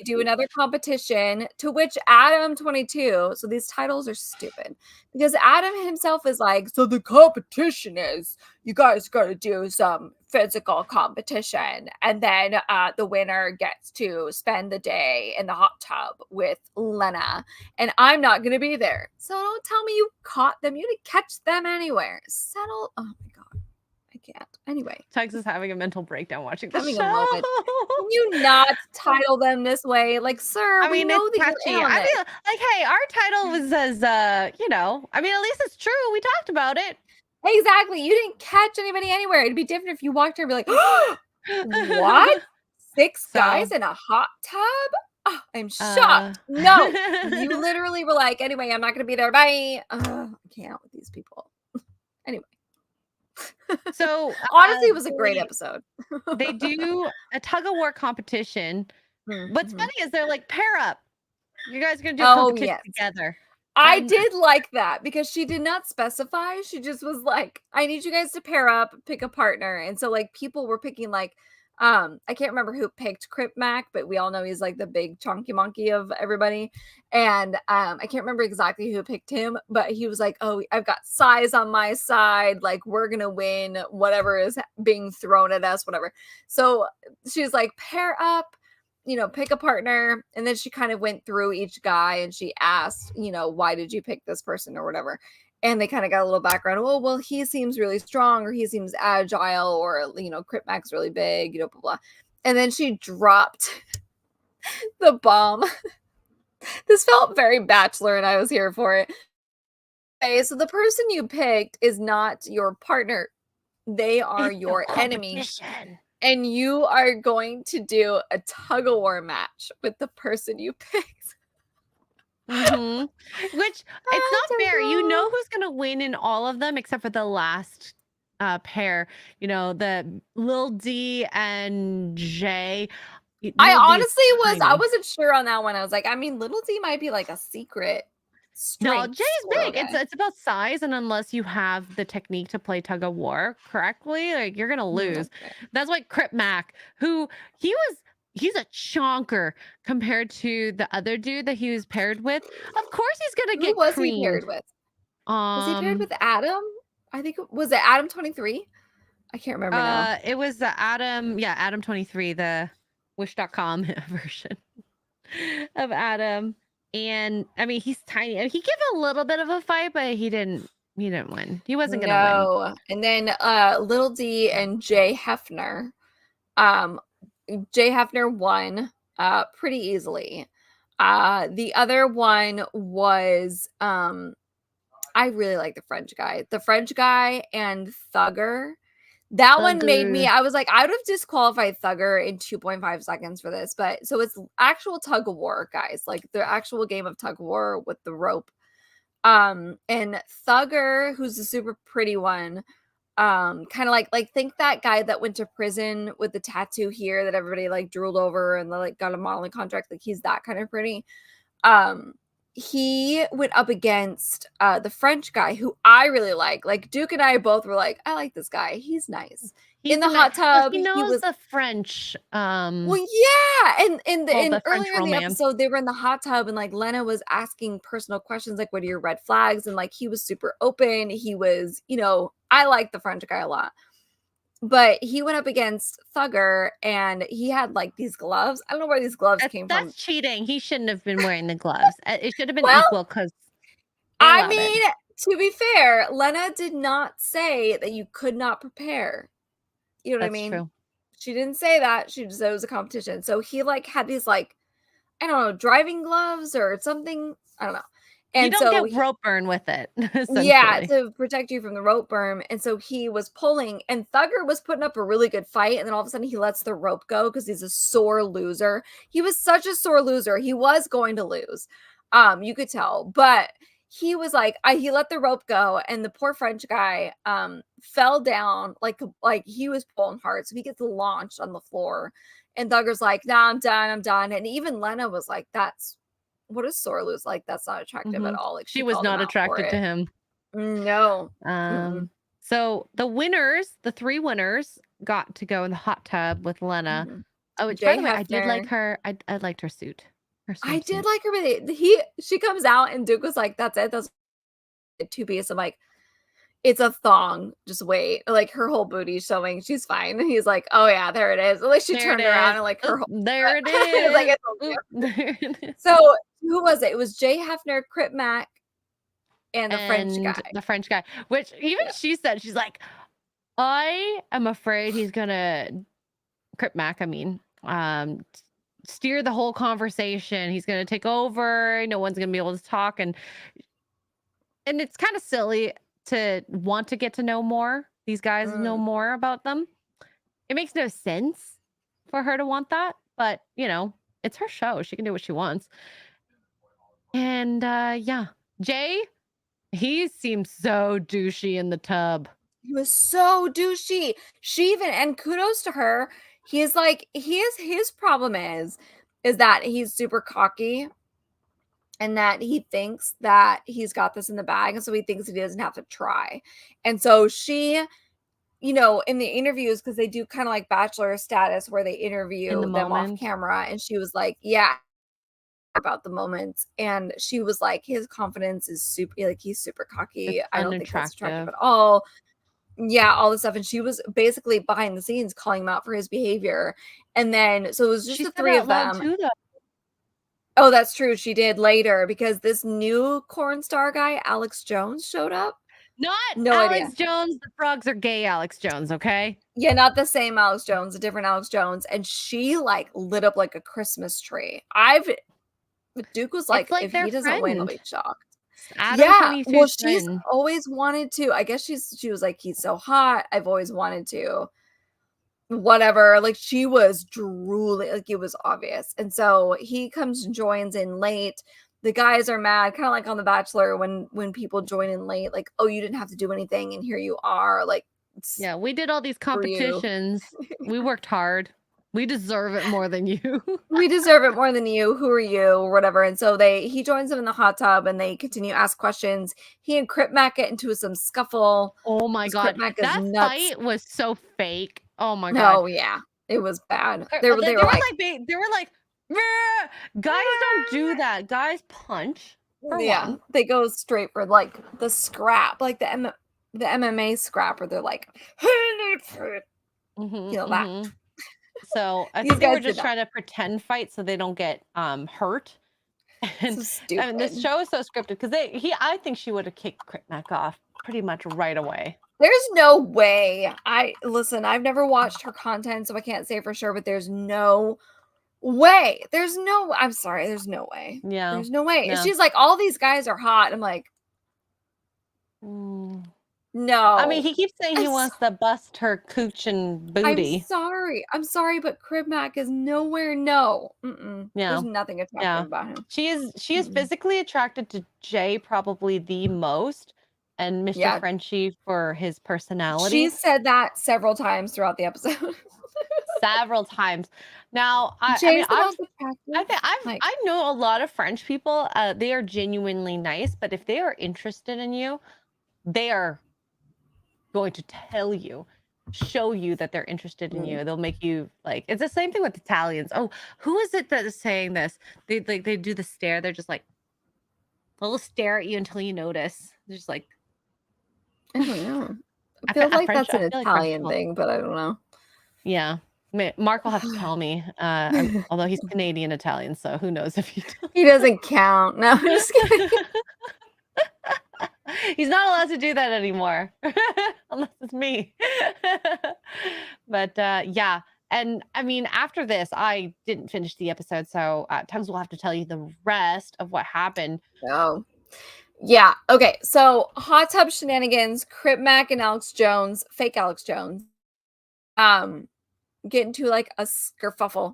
do another competition to which Adam 22. So these titles are stupid because Adam himself is like, so the competition is you guys got to do some physical competition, and then the winner gets to spend the day in the hot tub with Lena, and I'm not going to be there. So don't tell me you caught them. You didn't catch them anywhere. Settle. Oh my god. I can't. Anyway. Tugs is having a mental breakdown watching the show. A moment. Can you not title them this way? Like, sir, I mean, we know it's that catchy. you're in on I it. feel like, hey, our title was as, I mean, at least it's true. We talked about it. Exactly. You didn't catch anybody anywhere. It'd be different if you walked here and be like, what? 6 guys in a hot tub? Oh, I'm shocked. No, you literally were like, anyway, I'm not going to be there. Bye. I can't with these people. Anyway. So honestly, it was a great episode. They do a tug of war competition. What's funny is they're like, pair up. You guys are going to do a competition together. I did like that because she did not specify. She just was like, I need you guys to pair up, pick a partner. And so like people were picking like, I can't remember who picked Crip Mac, but we all know he's like the big chunky monkey of everybody. And I can't remember exactly who picked him, but he was like, oh, I've got size on my side. Like we're going to win whatever is being thrown at us, whatever. So she's like, pair up, pick a partner. And then she kind of went through each guy and she asked, why did you pick this person or whatever? And they kind of got a little background. Oh, well, he seems really strong, or he seems agile, or, Crip Mac's really big, blah, blah. And then she dropped the bomb. This felt very Bachelor, and I was here for it. Okay, so the person you picked is not your partner. They are your enemy. And you are going to do a tug-of-war match with the person you picked. Which it's not fair. You know who's gonna win in all of them except for the last pair. The Lil D and J. I honestly I wasn't sure on that one. I was like, I mean, Little D might be like a secret. No, Jay's big. It's about size, and unless you have the technique to play tug of war correctly, like you're gonna lose. Okay. That's why Crip Mac, who he's a chonker compared to the other dude that he was paired with. Of course he's gonna get creamed. Who was he paired with? Was he paired with Adam? I think was it Adam 23? I can't remember now. It was the Adam 23, the wish.com version of Adam. And I mean he's tiny. He gave a little bit of a fight, but he didn't win. He wasn't gonna win. And then Little D and Jay Hefner. Jay Hefner won pretty easily. The other one was I really like the French guy. The French guy and Thugger. That one made me, Thugger. I was like, I would have disqualified Thugger in 2.5 seconds for this. But so it's actual tug of war, guys. Like the actual game of tug of war with the rope. And Thugger, who's the super pretty one, kind of like think that guy that went to prison with the tattoo here that everybody like drooled over and like got a modeling contract. Like he's that kind of pretty. He went up against the French guy who I really like. Like Duke and I both were like, I like this guy. He's nice. In the hot tub, he knows was the French. well, yeah, and the French earlier in the romance. episode, they were in the hot tub, and like Lena was asking personal questions, like, "What are your red flags?" And like he was super open. He was, I like the French guy a lot. But he went up against Thugger and he had like these gloves. I don't know where these gloves came from. That's cheating. He shouldn't have been wearing the gloves. It should have been Well, equal because I mean, to be fair, Lena did not say that you could not prepare. You know what I mean? True. She didn't say that. She just said it was a competition. So he like had these like, I don't know, driving gloves or something. I don't know. And you don't get rope burn with it. Yeah, to protect you from the rope burn. And so he was pulling, and Thugger was putting up a really good fight. And then all of a sudden he lets the rope go because he's a sore loser. He was such a sore loser. He was going to lose. You could tell. But he was like, he let the rope go, and the poor French guy fell down like he was pulling hard. So he gets launched on the floor. And Thugger's like, nah, I'm done. And even Lena was like, what is sore lose? Like, that's not attractive at all. Like she was not attracted to him. No. So the 3 winners got to go in the hot tub with Lena. Oh, which, by the way, I did like her. I liked her suit. I did like her, but she comes out and Duke was like, that's it. That's 2-piece. I'm like, it's a thong. Just wait. Like her whole booty showing. She's fine. And he's like, oh yeah, there it is. At least she turned around and like her whole there it is. Like, so who was it? It was Jay Hefner, Crip Mac, and the French guy. The French guy. Which even she said, she's like, I am afraid he's gonna Crip Mac, steer the whole conversation. He's gonna take over. No one's gonna be able to talk. And it's kind of silly to want to get to know more. These guys know more about them. It makes no sense for her to want that, but it's her show. She can do what she wants. And yeah, Jay, he seems so douchey in the tub. He was so douchey. And kudos to her. He's like, his problem is that he's super cocky. And that he thinks that he's got this in the bag. And so he thinks he doesn't have to try. And so she, in the interviews, because they do kind of like Bachelor status where they interview them off camera. And she was like, yeah, about the moments. And she was like, his confidence is super, like he's super cocky. I don't think that's attractive at all. Yeah, all this stuff. And she was basically behind the scenes calling him out for his behavior. And then, so it was just the 3 of them. Too, though. Oh, that's true. She did later because this new corn star guy, Alex Jones, showed up. No Alex Jones. The frogs are gay Alex Jones, okay? Yeah, not the same Alex Jones, a different Alex Jones. And she like lit up like a Christmas tree. Duke was like if he doesn't win, I'll be shocked. Well, she's always wanted to. I guess she was like, he's so hot. I've always wanted to. Whatever, like she was drooling, like it was obvious. And so he comes and joins in late. The guys are mad, kind of like on The Bachelor when people join in late, like, oh, you didn't have to do anything and here you are. Like, yeah, we did all these competitions. We worked hard. We deserve it more than you. We deserve it more than you. Who are you? Or whatever. And so he joins them in the hot tub and they continue to ask questions. He and Crip Mac get into some scuffle. Oh my God. That fight was so fake. Oh my God. Oh yeah. It was bad. They were like, guys don't do that. Guys punch. Yeah. They go straight for like the scrap, like the MMA scrap where they're like, that. So I think they were just trying to pretend fight so they don't get hurt. And so stupid. This show is so scripted because I think she would have kicked Crip Mac off pretty much right away. There's no way. I've never watched her content, so I can't say for sure, but there's no way. I'm sorry, there's no way. Yeah. There's no way. No. She's like, all these guys are hot. I'm like, No. I mean, he keeps saying he I'm wants to bust her cooch and booty. I'm sorry, but Crib Mac is nowhere. No. Mm-mm. Yeah. There's nothing attractive about him. She is Mm-mm. physically attracted to Jay probably the most, and Mr. Yeah. Frenchie for his personality. She said that several times throughout the episode. Several times. Now, I Jay's mean, the most attractive. I know a lot of French people. They are genuinely nice, but if they are interested in you, they are going to tell you, show you that they're interested in you. They'll make you like. It's the same thing with Italians. Oh, who is it that is saying this? They do the stare. They're just like, they'll stare at you until you notice. They're just like, I don't know. I feel like that's an Italian thing, but I don't know. Yeah. Mark will have to tell me, although he's Canadian Italian, so who knows if he does. He doesn't count. No, I'm just kidding. He's not allowed to do that anymore, unless it's me. But yeah, and I mean, after this, I didn't finish the episode, so Tugs will have to tell you the rest of what happened. Oh, yeah. Okay, so hot tub shenanigans. Crip Mac and Alex Jones, fake Alex Jones, get into like a skerfuffle,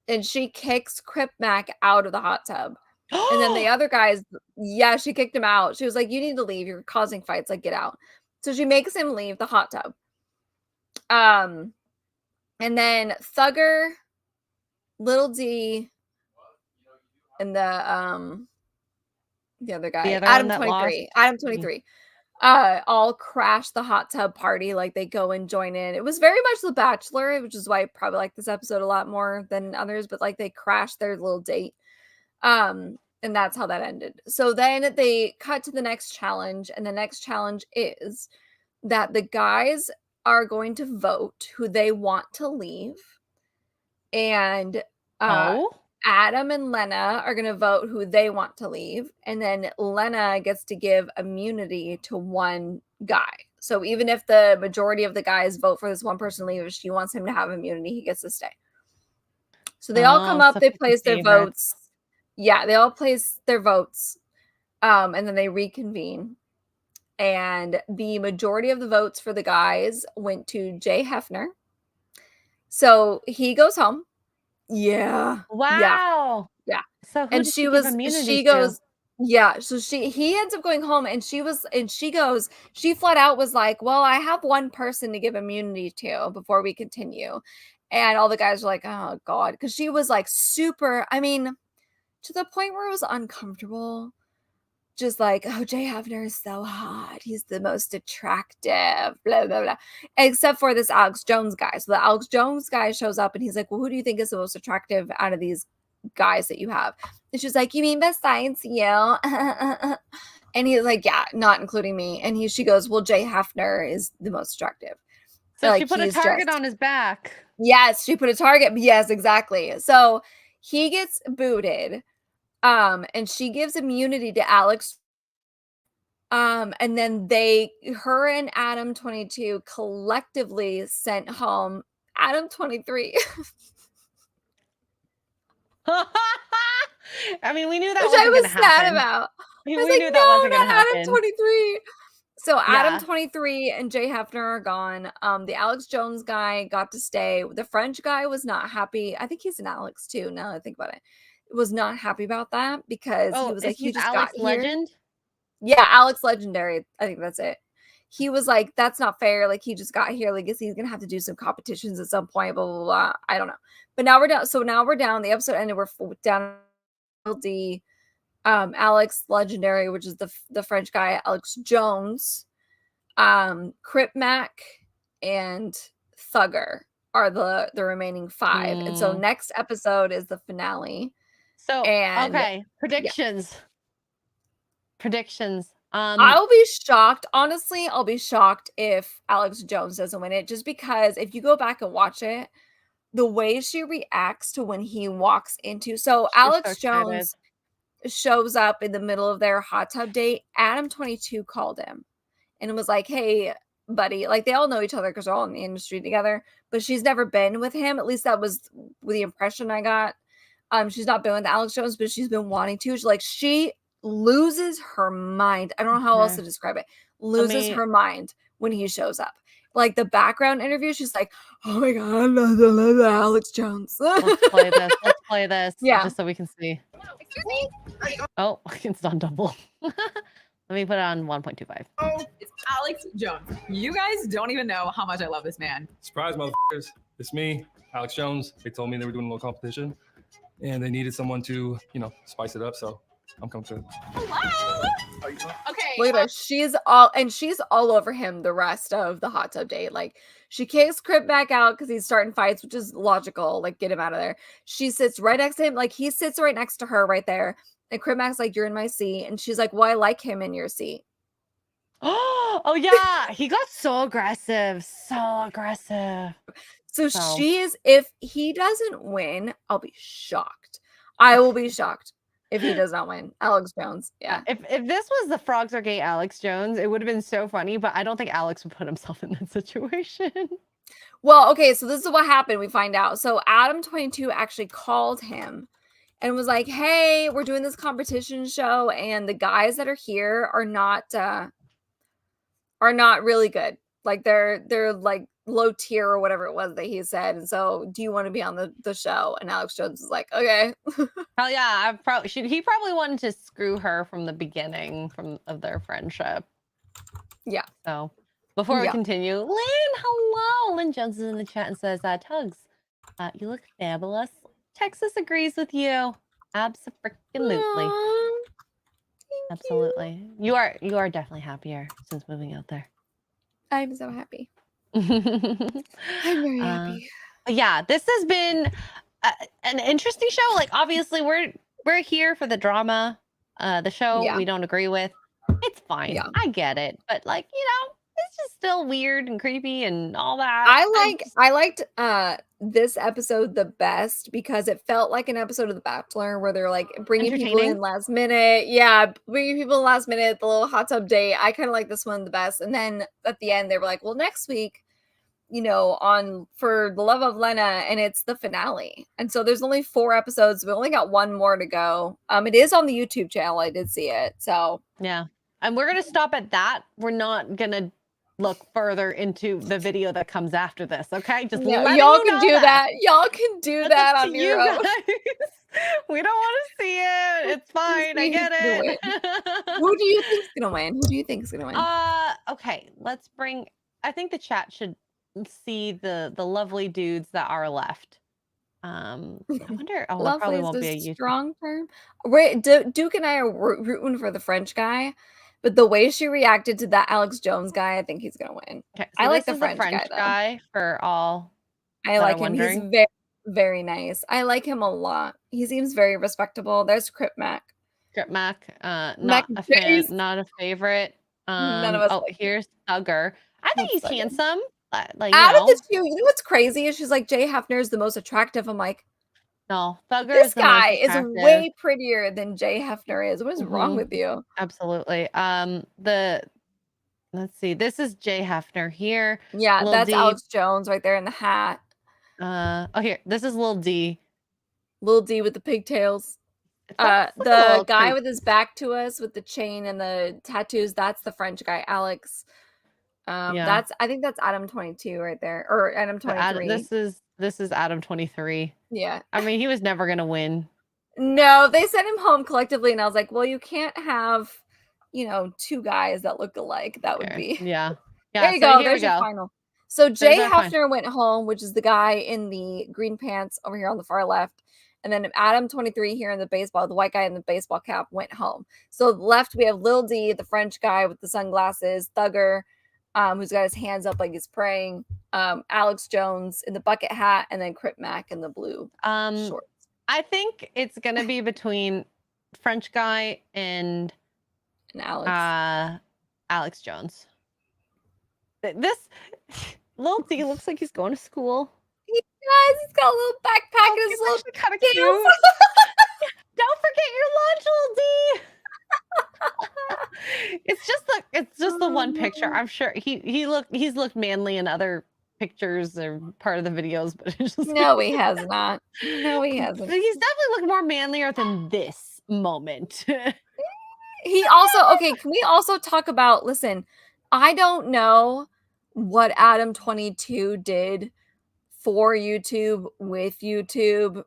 and she kicks Crip Mac out of the hot tub. And then the other guys, she kicked him out. She was like, "You need to leave. You're causing fights. Like, get out." So she makes him leave the hot tub. And then Thugger, Little D, and the other guy, Adam 23. Adam 23. All crash the hot tub party. Like, they go and join in. It was very much The Bachelor, which is why I probably like this episode a lot more than others, but like they crashed their little date. And that's how that ended. So then they cut to the next challenge, and the next challenge is that the guys are going to vote who they want to leave, and Adam and Lena are going to vote who they want to leave, and then Lena gets to give immunity to one guy. So even if the majority of the guys vote for this one person to leave, if she wants him to have immunity, he gets to stay. So they all come up, they place their votes. Yeah, they all place their votes, and then they reconvene. And the majority of the votes for the guys went to Jay Hefner. So he goes home. Yeah. Wow. Yeah. So and she goes, yeah. So he ends up going home, and she flat out was like, "Well, I have one person to give immunity to before we continue." And all the guys were like, "Oh God," because she was like super, I mean, to the point where it was uncomfortable. Just like, "Oh, Jay Hefner is so hot. He's the most attractive, blah, blah, blah." Except for this Alex Jones guy. So the Alex Jones guy shows up, and he's like, "Well, who do you think is the most attractive out of these guys that you have?" And she's like, "You mean besides you?" And he's like, "Yeah, not including me." And she goes, "Well, Jay Hefner is the most attractive." So like, she put a target on his back. Yes, she put a target. Yes, exactly. So he gets booted. And she gives immunity to Alex. And then her and Adam 22 collectively sent home Adam 23. I mean, we knew that Which wasn't I was going to happen. sad about. We was knew like, that wasn't going to happen. Adam 23. So Adam 23 and Jay Hefner are gone. The Alex Jones guy got to stay. The French guy was not happy. I think he's an Alex too, now that I think about it. Was not happy about that because he was like, "He just Alex got Legend?" Here." Yeah, Alex Legendary. I think that's it. He was like, "That's not fair. Like, he just got here. Like, he's gonna have to do some competitions at some point. Blah blah blah." I don't know. But now we're down. So now we're down. The episode ended. We're down. The Alex Legendary, which is the French guy, Alex Jones, Crip Mac, and Thugger are the remaining 5. And so next episode is the finale. So okay, predictions. Yeah. Predictions. I'll be shocked. Honestly, I'll be shocked if Alex Jones doesn't win it, just because if you go back and watch it, the way she reacts to when he walks into Alex Jones shows up in the middle of their hot tub date. Adam 22 called him and was like, "Hey, buddy," like they all know each other because they're all in the industry together, but she's never been with him. At least that was the impression I got. She's not been with Alex Jones, but she's been wanting to. She loses her mind. I don't know how else to describe it. Loses her mind when he shows up. Like the background interview, she's like, "Oh my god, Alex Jones." Let's play this. Let's play this. Yeah. Just so we can see. Excuse me. Oh, it's on double. Let me put it on 1.25. Oh, it's Alex Jones. You guys don't even know how much I love this man. Surprise, motherfuckers. It's me, Alex Jones. They told me they were doing a little competition and they needed someone to, spice it up. So I'm coming to it. Hello. Okay. Look at her. She's all over him the rest of the hot tub date. Like she kicks Crip back out because he's starting fights, which is logical. Like get him out of there. She sits right next to him. Like he sits right next to her right there. And Crip Mac's like, "You're in my seat." And she's like, "Well, I like him in your seat." Oh yeah. He got so aggressive. So aggressive. So she's, if he doesn't win, I'll be shocked. I will be shocked if he does not win. Alex Jones. Yeah. If this was the Frogs Are Gay Alex Jones, it would have been so funny, but I don't think Alex would put himself in that situation. Well, okay, so this is what happened. We find out. So Adam22 actually called him and was like, "Hey, we're doing this competition show, and the guys that are here are not really good. Like they're like low tier or whatever it was that he said. And so, do you want to be on the show?" And Alex Jones was like, "Okay." Hell yeah, he probably wanted to screw her from the beginning of their friendship. Yeah. So before we continue, Lynn, hello. Lynn Jones is in the chat and says, "Tugs, you look fabulous. Texas agrees with you. Absolutely. Absolutely. You are definitely happier since moving out there." I'm so happy. I'm very happy. Yeah, this has been an interesting show. Like, obviously, we're here for the drama. The show we don't agree with. It's fine. Yeah. I get it, but like, it's just still weird and creepy and all that. I liked this episode the best because it felt like an episode of The Bachelor where they're like bringing people in last minute. Yeah, bringing people in last minute, the little hot tub date. I kind of like this one the best. And then at the end, they were like, "Well, next week, on For the Love of Lena," and it's the finale. And so there's only 4 episodes. We only got 1 more to go. It is on the YouTube channel. I did see it. So yeah, and we're gonna stop at that. We're not gonna look further into the video that comes after this. Okay, just y'all can do that. Y'all can do that on your own. We don't want to see it. It's fine. I get it. Who do you think's gonna win? Who do you think's gonna win? Okay, let's bring. I think the chat should see the lovely dudes that are left. I wonder. Oh, it probably won't be a YouTube. Strong term. Duke and I are rooting for the French guy. But the way she reacted to that Alex Jones guy, I think he's gonna win. Okay, so I like the French guy for all. I like him. He's very, very nice. I like him a lot. He seems very respectable. There's Crip Mac. Crip Mac, not a fan, not a favorite. None of us. Oh, here's Thugger. I think he's handsome. Like out of the two, you know what's crazy is she's like, Jay Hefner is the most attractive. I'm like, no, Thugger. This guy is way prettier than Jay Hefner is. What is wrong with you? Absolutely. Let's see. This is Jay Hefner here. Yeah, that's Alex Jones right there in the hat. Here. This is Lil D. Lil D with the pigtails. The guy with his back to us with the chain and the tattoos, that's the French guy, Alex. I think that's Adam22 right there. Or Adam23. This is Adam23. Yeah. I mean, he was never gonna win. No, they sent him home collectively, and I was like, well, you can't have, 2 guys that look alike. That would be. Yeah. There you go. There's your final. So Jay Hefner went home, which is the guy in the green pants over here on the far left. And then Adam23 here in the baseball, the white guy in the baseball cap, went home. So left, we have Lil D, the French guy with the sunglasses, Thugger, who's got his hands up like he's praying, Alex Jones in the bucket hat, and then Crip Mac in the blue shorts. I think it's gonna be between French guy and Alex Jones. This Lil D looks like he's going to school. He does. He's got a little backpack and his little kind of cute. Don't forget your lunch, Lil D. It's just the one picture. I'm sure he's looked manly in other pictures or part of the videos, but it's just no, he has not. No, he hasn't. He's definitely looked more manlier than this moment. He also, okay, can we also talk about, listen, I don't know what Adam 22 did for YouTube with YouTube,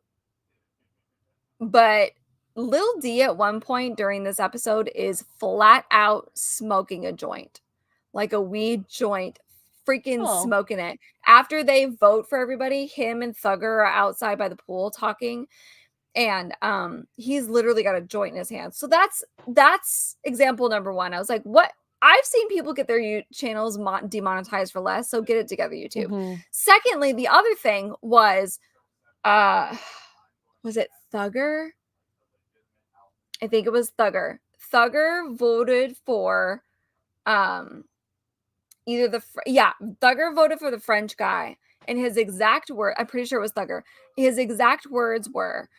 but Lil D at one point during this episode is flat out smoking a joint, like a weed joint, freaking Oh. smoking it. After they vote for everybody, him and Thugger are outside by the pool talking, and he's literally got a joint in his hand. So that's example number one. I was like, what? I've seen people get their channels demonetized for less, so get it together, YouTube. Mhm. Secondly, the other thing was it Thugger? I think it was Thugger. Thugger voted for either Thugger voted for the French guy, and his exact word, I'm pretty sure it was Thugger. His exact words were,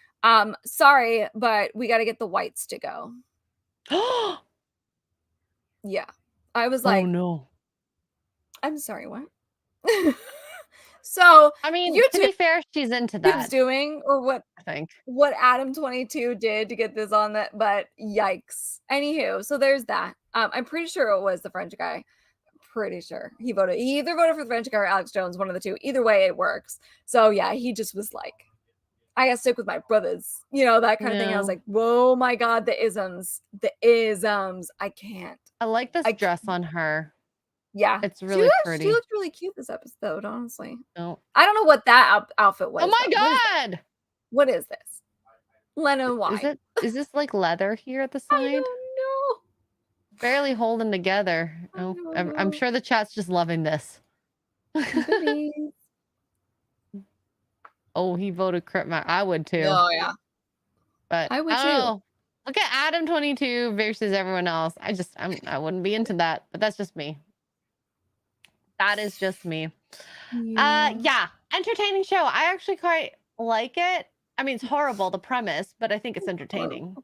sorry, but we got to get the whites to go. Yeah. I was like, oh no. I'm sorry, what? So, I mean, YouTube to be fair, she's into that. doing, or I think. what Adam 22 did to get this on that, but yikes. Anywho, so there's that. I'm pretty sure it was the French guy. Pretty sure he either voted for the French guy or Alex Jones, one of the two. Either way, it works. So yeah, he just was like, I gotta stick with my brothers, that kind of thing. I was like, whoa, my God, the isms. I can't. I like this dress on her. Yeah, it's really pretty. She looked really cute this episode, honestly. Oh. I don't know what that outfit was. Oh my God! What is this? Lena, why? Is this like leather here at the side? I don't know. Barely holding together. Oh, I'm sure the chat's just loving this. Oh, he voted Crip Mac. I would too. Oh yeah. But I would too. Oh, look at Adam 22 versus everyone else. I wouldn't be into that, but that's just me. That is just me. Yeah, entertaining show. I actually quite like it. I mean, it's horrible, the premise, but I think it's entertaining.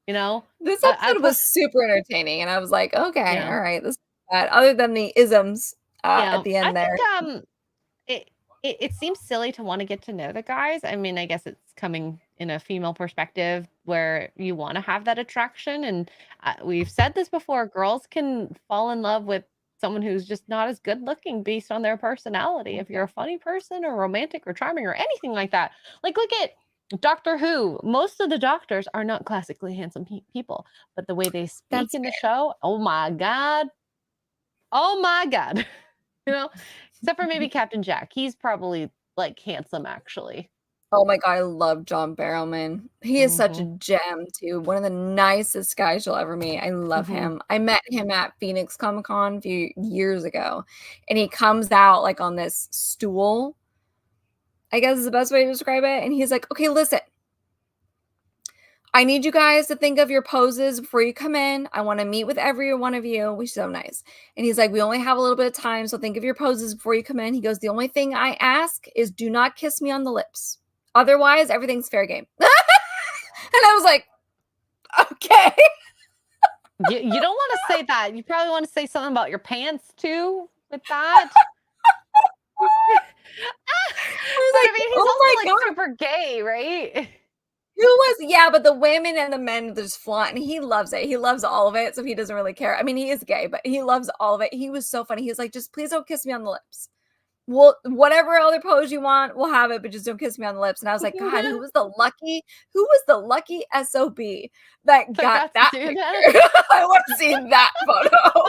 This episode was super entertaining, and I was like, okay, all right, this is bad. Other than the isms at the end there. It seems silly to want to get to know the guys. I mean, I guess it's coming in a female perspective where you want to have that attraction, and we've said this before. Girls can fall in love with someone who's just not as good looking based on their personality. If you're a funny person or romantic or charming or anything like that, like look at Doctor Who. Most of the doctors are not classically handsome people, but the way they speak in the show, oh my God, except for maybe Captain Jack. He's probably like handsome actually. Oh my God, I love John Barrowman. He is such a gem too. One of the nicest guys you'll ever meet. I love him. I met him at Phoenix Comic Con a few years ago, and he comes out like on this stool, I guess is the best way to describe it. And he's like, okay, listen, I need you guys to think of your poses before you come in. I want to meet with every one of you, which is so nice. And he's like, we only have a little bit of time, so think of your poses before you come in. He goes, the only thing I ask is do not kiss me on the lips. Otherwise, everything's fair game. And I was like, okay. You don't want to say that. You probably want to say something about your pants too with that. But I mean, he's also like super gay, right? Who was, yeah, but the women and the men just flaunt, and he loves it. He loves all of it, so he doesn't really care. I mean, he is gay, but he loves all of it. He was so funny. He was like, just please don't kiss me on the lips. Well, whatever other pose you want, we'll have it, but just don't kiss me on the lips. And I was like, God, who was the lucky SOB that got that picture? I want to see that photo.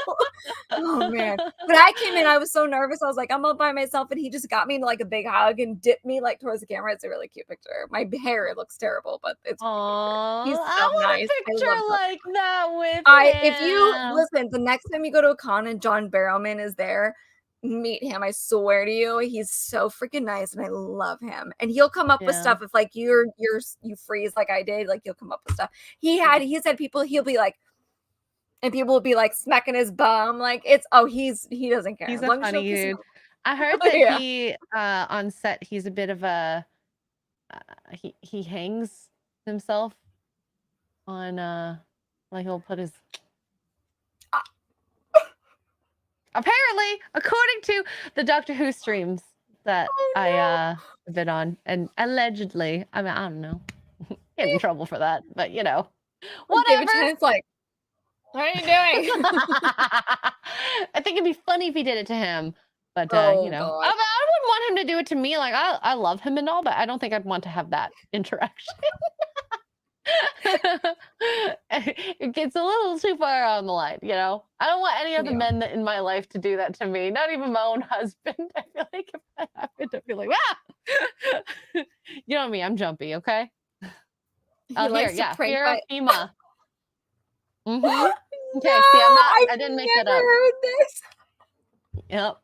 Oh man. But I came in, I was so nervous. I was like, I'm all by myself, and he just got me into like a big hug and dipped me like towards the camera. It's a really cute picture. My hair looks terrible, but it's really he's so I want nice. a picture like that with him. If you listen, the next time you go to a con and John Barrowman is there, meet him. I swear to you, he's so freaking nice, and I love him. And he'll come up with stuff if like you freeze like I did, like he'll come up with stuff. He said people, he'll be like, and people will be like smacking his bum, like he doesn't care. He's a funny dude. I heard that he on set he's a bit of a he hangs himself on like he'll put his apparently, according to the Doctor Who streams that I been on, and allegedly, I mean, I don't know, get in trouble for that, but whatever. It's like, What are you doing? I think it'd be funny if he did it to him. But Oh, you know, God. I wouldn't want him to do it to me. Like I love him and all, but I don't think I'd want to have that interaction. It gets a little too far on the line, you know. I don't want any of the men in my life to do that to me. Not even my own husband. I feel like if that happened, I'd be like, ah! You know me. I'm jumpy. Okay. Oh, here, yeah, fear of FEMA. Mm-hmm. Okay, No, see, I I've didn't make never that up. heard this. Yep.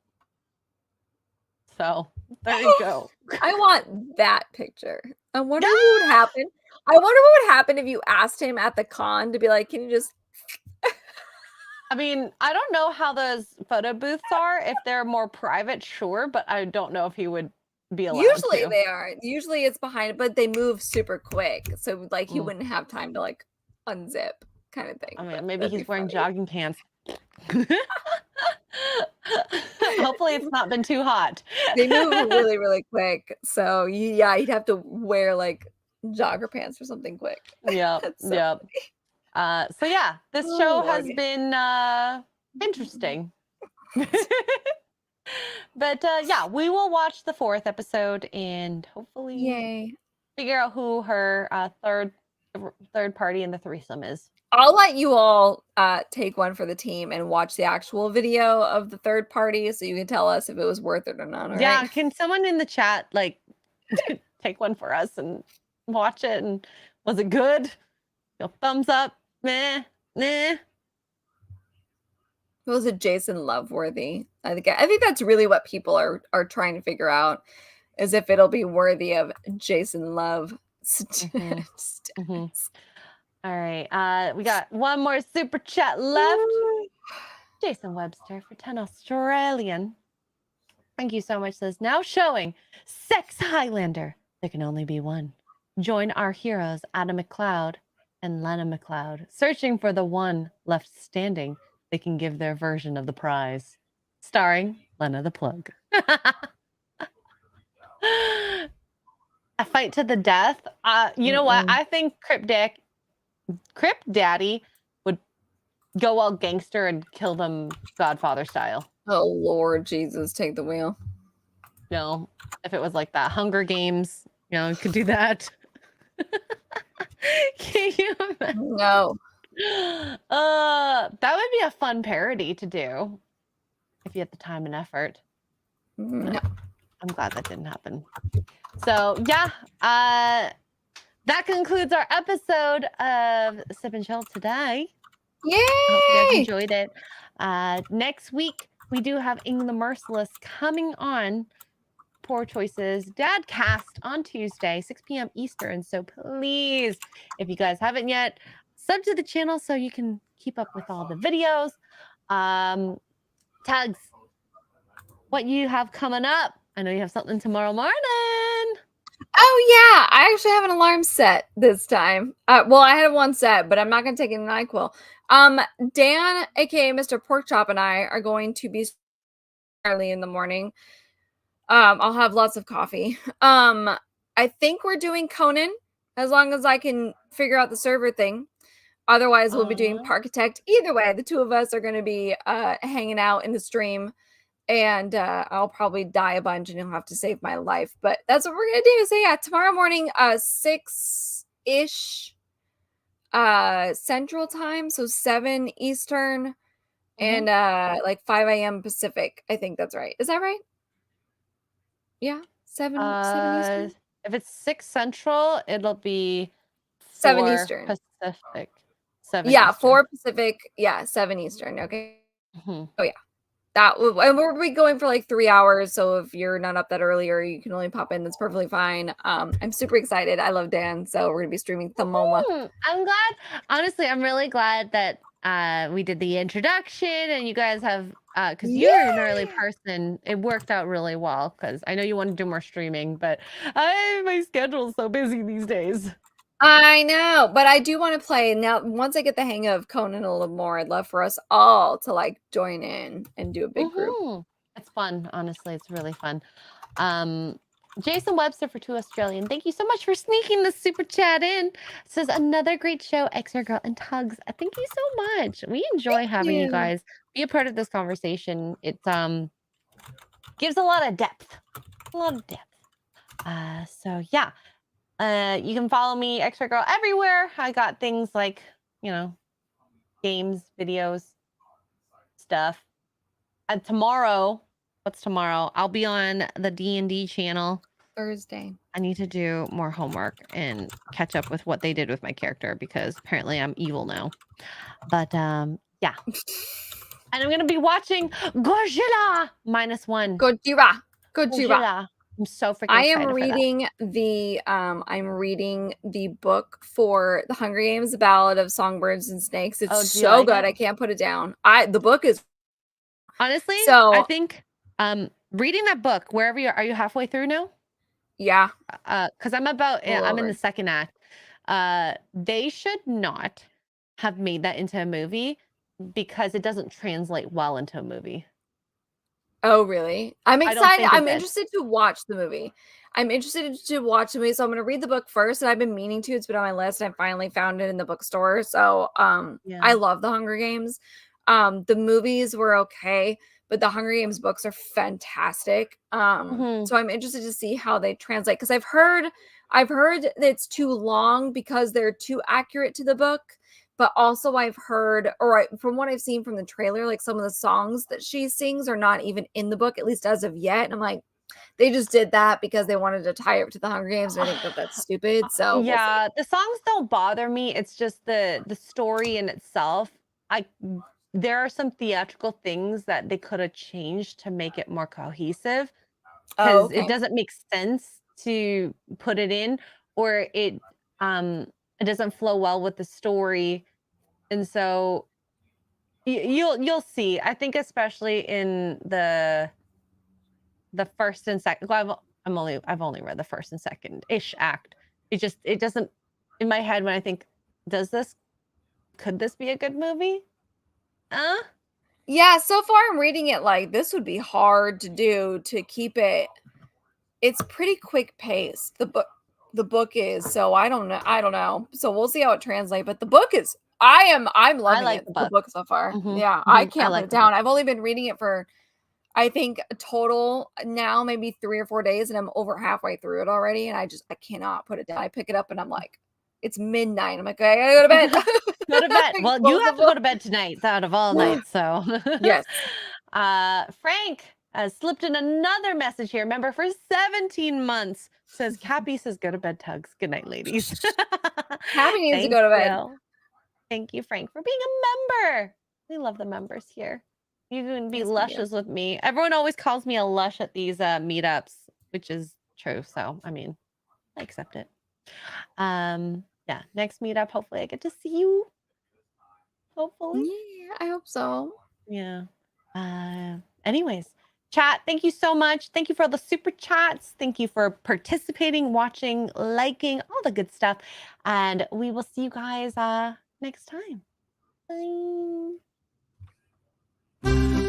So there you go. I want that picture. I wonder what would happen. I wonder what would happen if you asked him at the con to be like, can you just... I mean, I don't know how those photo booths are. If they're more private, sure, but I don't know if he would be allowed Usually to. they are. Usually it's behind, but they move super quick. So like he wouldn't have time to like unzip kind of thing. I mean, maybe he's wearing jogging pants. Hopefully it's not been too hot. They move really, really quick. So yeah, he'd have to wear like jogger pants or something quick. Yep. So yep. So yeah, this show has been interesting. But yeah, we will watch the 4th episode and hopefully figure out who her third party in the threesome is. I'll let you all take one for the team and watch the actual video of the third party so you can tell us if it was worth it or not. Yeah, right? can someone in the chat like take one for us and watch it? And was it good? Thumbs up, meh, nah. Was it Jason Loveworthy? I think that's really what people are trying to figure out, is if it'll be worthy of Jason Love. Mm-hmm. All right, we got one more super chat left. Jason Webster for 10 Australian. Thank you so much. Says, now showing Sex Highlander. There can only be one. Join our heroes, Adam McLeod and Lena McLeod, searching for the one left standing. They can give their version of the prize. Starring Lena the Plug. A fight to the death. You know what? I think Crip Daddy would go all gangster and kill them Godfather style. Oh Lord Jesus, take the wheel. No, if it was like that, Hunger Games, you know, could do that. Can you imagine? No. That would be a fun parody to do if you had the time and effort. No. I'm glad that didn't happen. So yeah, that concludes our episode of Sip and Chill today. Yay! Hope you guys enjoyed it. Next week we do have Ing the Merciless coming on. Poor Choices Dadcast on Tuesday, 6 p.m. Eastern. So please, if you guys haven't yet, sub to the channel so you can keep up with all the videos. Tags, what you have coming up? I know you have something tomorrow morning. Oh yeah, I actually have an alarm set this time. Well, I had one set, but I'm not gonna take any NyQuil. Dan, aka Mr. Porkchop, and I are going to be early in the morning. I'll have lots of coffee. I think we're doing Conan as long as I can figure out the server thing. Otherwise, we'll be doing Parkitect. Either way, the two of us are going to be hanging out in the stream, and I'll probably die a bunch and you'll have to save my life. But that's what we're going to do. So yeah, tomorrow morning, 6-ish Central Time, so 7 Eastern, and like 5 a.m. Pacific. I think that's right. Is that right? Yeah, 7 Eastern. If it's 6 Central, it'll be 7 Eastern. Pacific. 7 yeah, Eastern. 4 Pacific. Yeah, 7 Eastern. Okay. Mm-hmm. Oh yeah, and we'll be going for like 3 hours. So if you're not up that early or you can only pop in, that's perfectly fine. I'm super excited. I love Dan, so we're gonna be streaming Thamoma. I'm glad. Honestly, I'm really glad that we did the introduction and you guys have because you're an early person. It worked out really well because I know you want to do more streaming, but my schedule's so busy these days. I know, but I do want to play now. Once I get the hang of Conan a little more, I'd love for us all to like join in and do a big group. It's fun, honestly. It's really fun. Jason Webster for 2 Australian. Thank you so much for sneaking the super chat in. Says another great show, XR Girl and Tugs. Thank you so much. We enjoy having you guys be a part of this conversation. It gives a lot of depth. A lot of depth. So yeah. You can follow me, XR Girl, everywhere. I got things like, games, videos, stuff. And tomorrow, what's tomorrow? I'll be on the D&D channel. Thursday. I need to do more homework and catch up with what they did with my character because apparently I'm evil now. But yeah. And I'm going to be watching Godzilla -1. Godzilla. I'm so freaking I excited am reading I'm reading the book for The Hunger Games, The Ballad of Songbirds and Snakes. It's so good. I can't put it down. The book is honestly, so I think reading that book, wherever you are you halfway through now? Yeah. Because I'm in the second act. They should not have made that into a movie because it doesn't translate well into a movie. Oh, really? I'm I don't excited. think it I'm did. interested to watch the movie. I'm interested to watch the movie, so I'm gonna read the book first, and I've been meaning to. It's been on my list, and I finally found it in the bookstore. So I love The Hunger Games. The movies were okay, but the Hunger Games books are fantastic. So I'm interested to see how they translate because I've heard that it's too long because they're too accurate to the book. But also I've heard, from what I've seen from the trailer, like some of the songs that she sings are not even in the book, at least as of yet. And I'm like, they just did that because they wanted to tie it to the Hunger Games. And I think that's stupid. So yeah, the songs don't bother me. It's just the story in itself. There are some theatrical things that they could have changed to make it more cohesive because it doesn't make sense to put it in, or it doesn't flow well with the story. And so you'll see. I think especially in the first and second. Well, I've only read the first and second ish act. It doesn't, in my head when I think, could this be a good movie? Yeah, so far I'm reading it like this would be hard to do to keep it. It's pretty quick pace. The book is, so I don't know. So we'll see how it translates. But the book is, I'm loving the book so far. Yeah, I can't put it down. I've only been reading it for, I think, a total now maybe 3 or 4 days, and I'm over halfway through it already, and I cannot put it down. I pick it up and I'm like, it's midnight. I'm like, I gotta go to bed. Go to bed. Well, you have to go to bed tonight out of all nights. So yes. Frank has slipped in another message here. Member for 17 months says, Cappy says, go to bed, Tugs. Good night, ladies. Cappy needs to go to bed. Thank you, Frank, for being a member. We love the members here. You can be lushes with me. Everyone always calls me a lush at these meetups, which is true. So, I mean, I accept it. Yeah, next meetup, hopefully I get to see you. Hopefully. Yeah, I hope so. Yeah. Anyways, chat, thank you so much. Thank you for all the super chats. Thank you for participating, watching, liking, all the good stuff. And we will see you guys next time. Bye.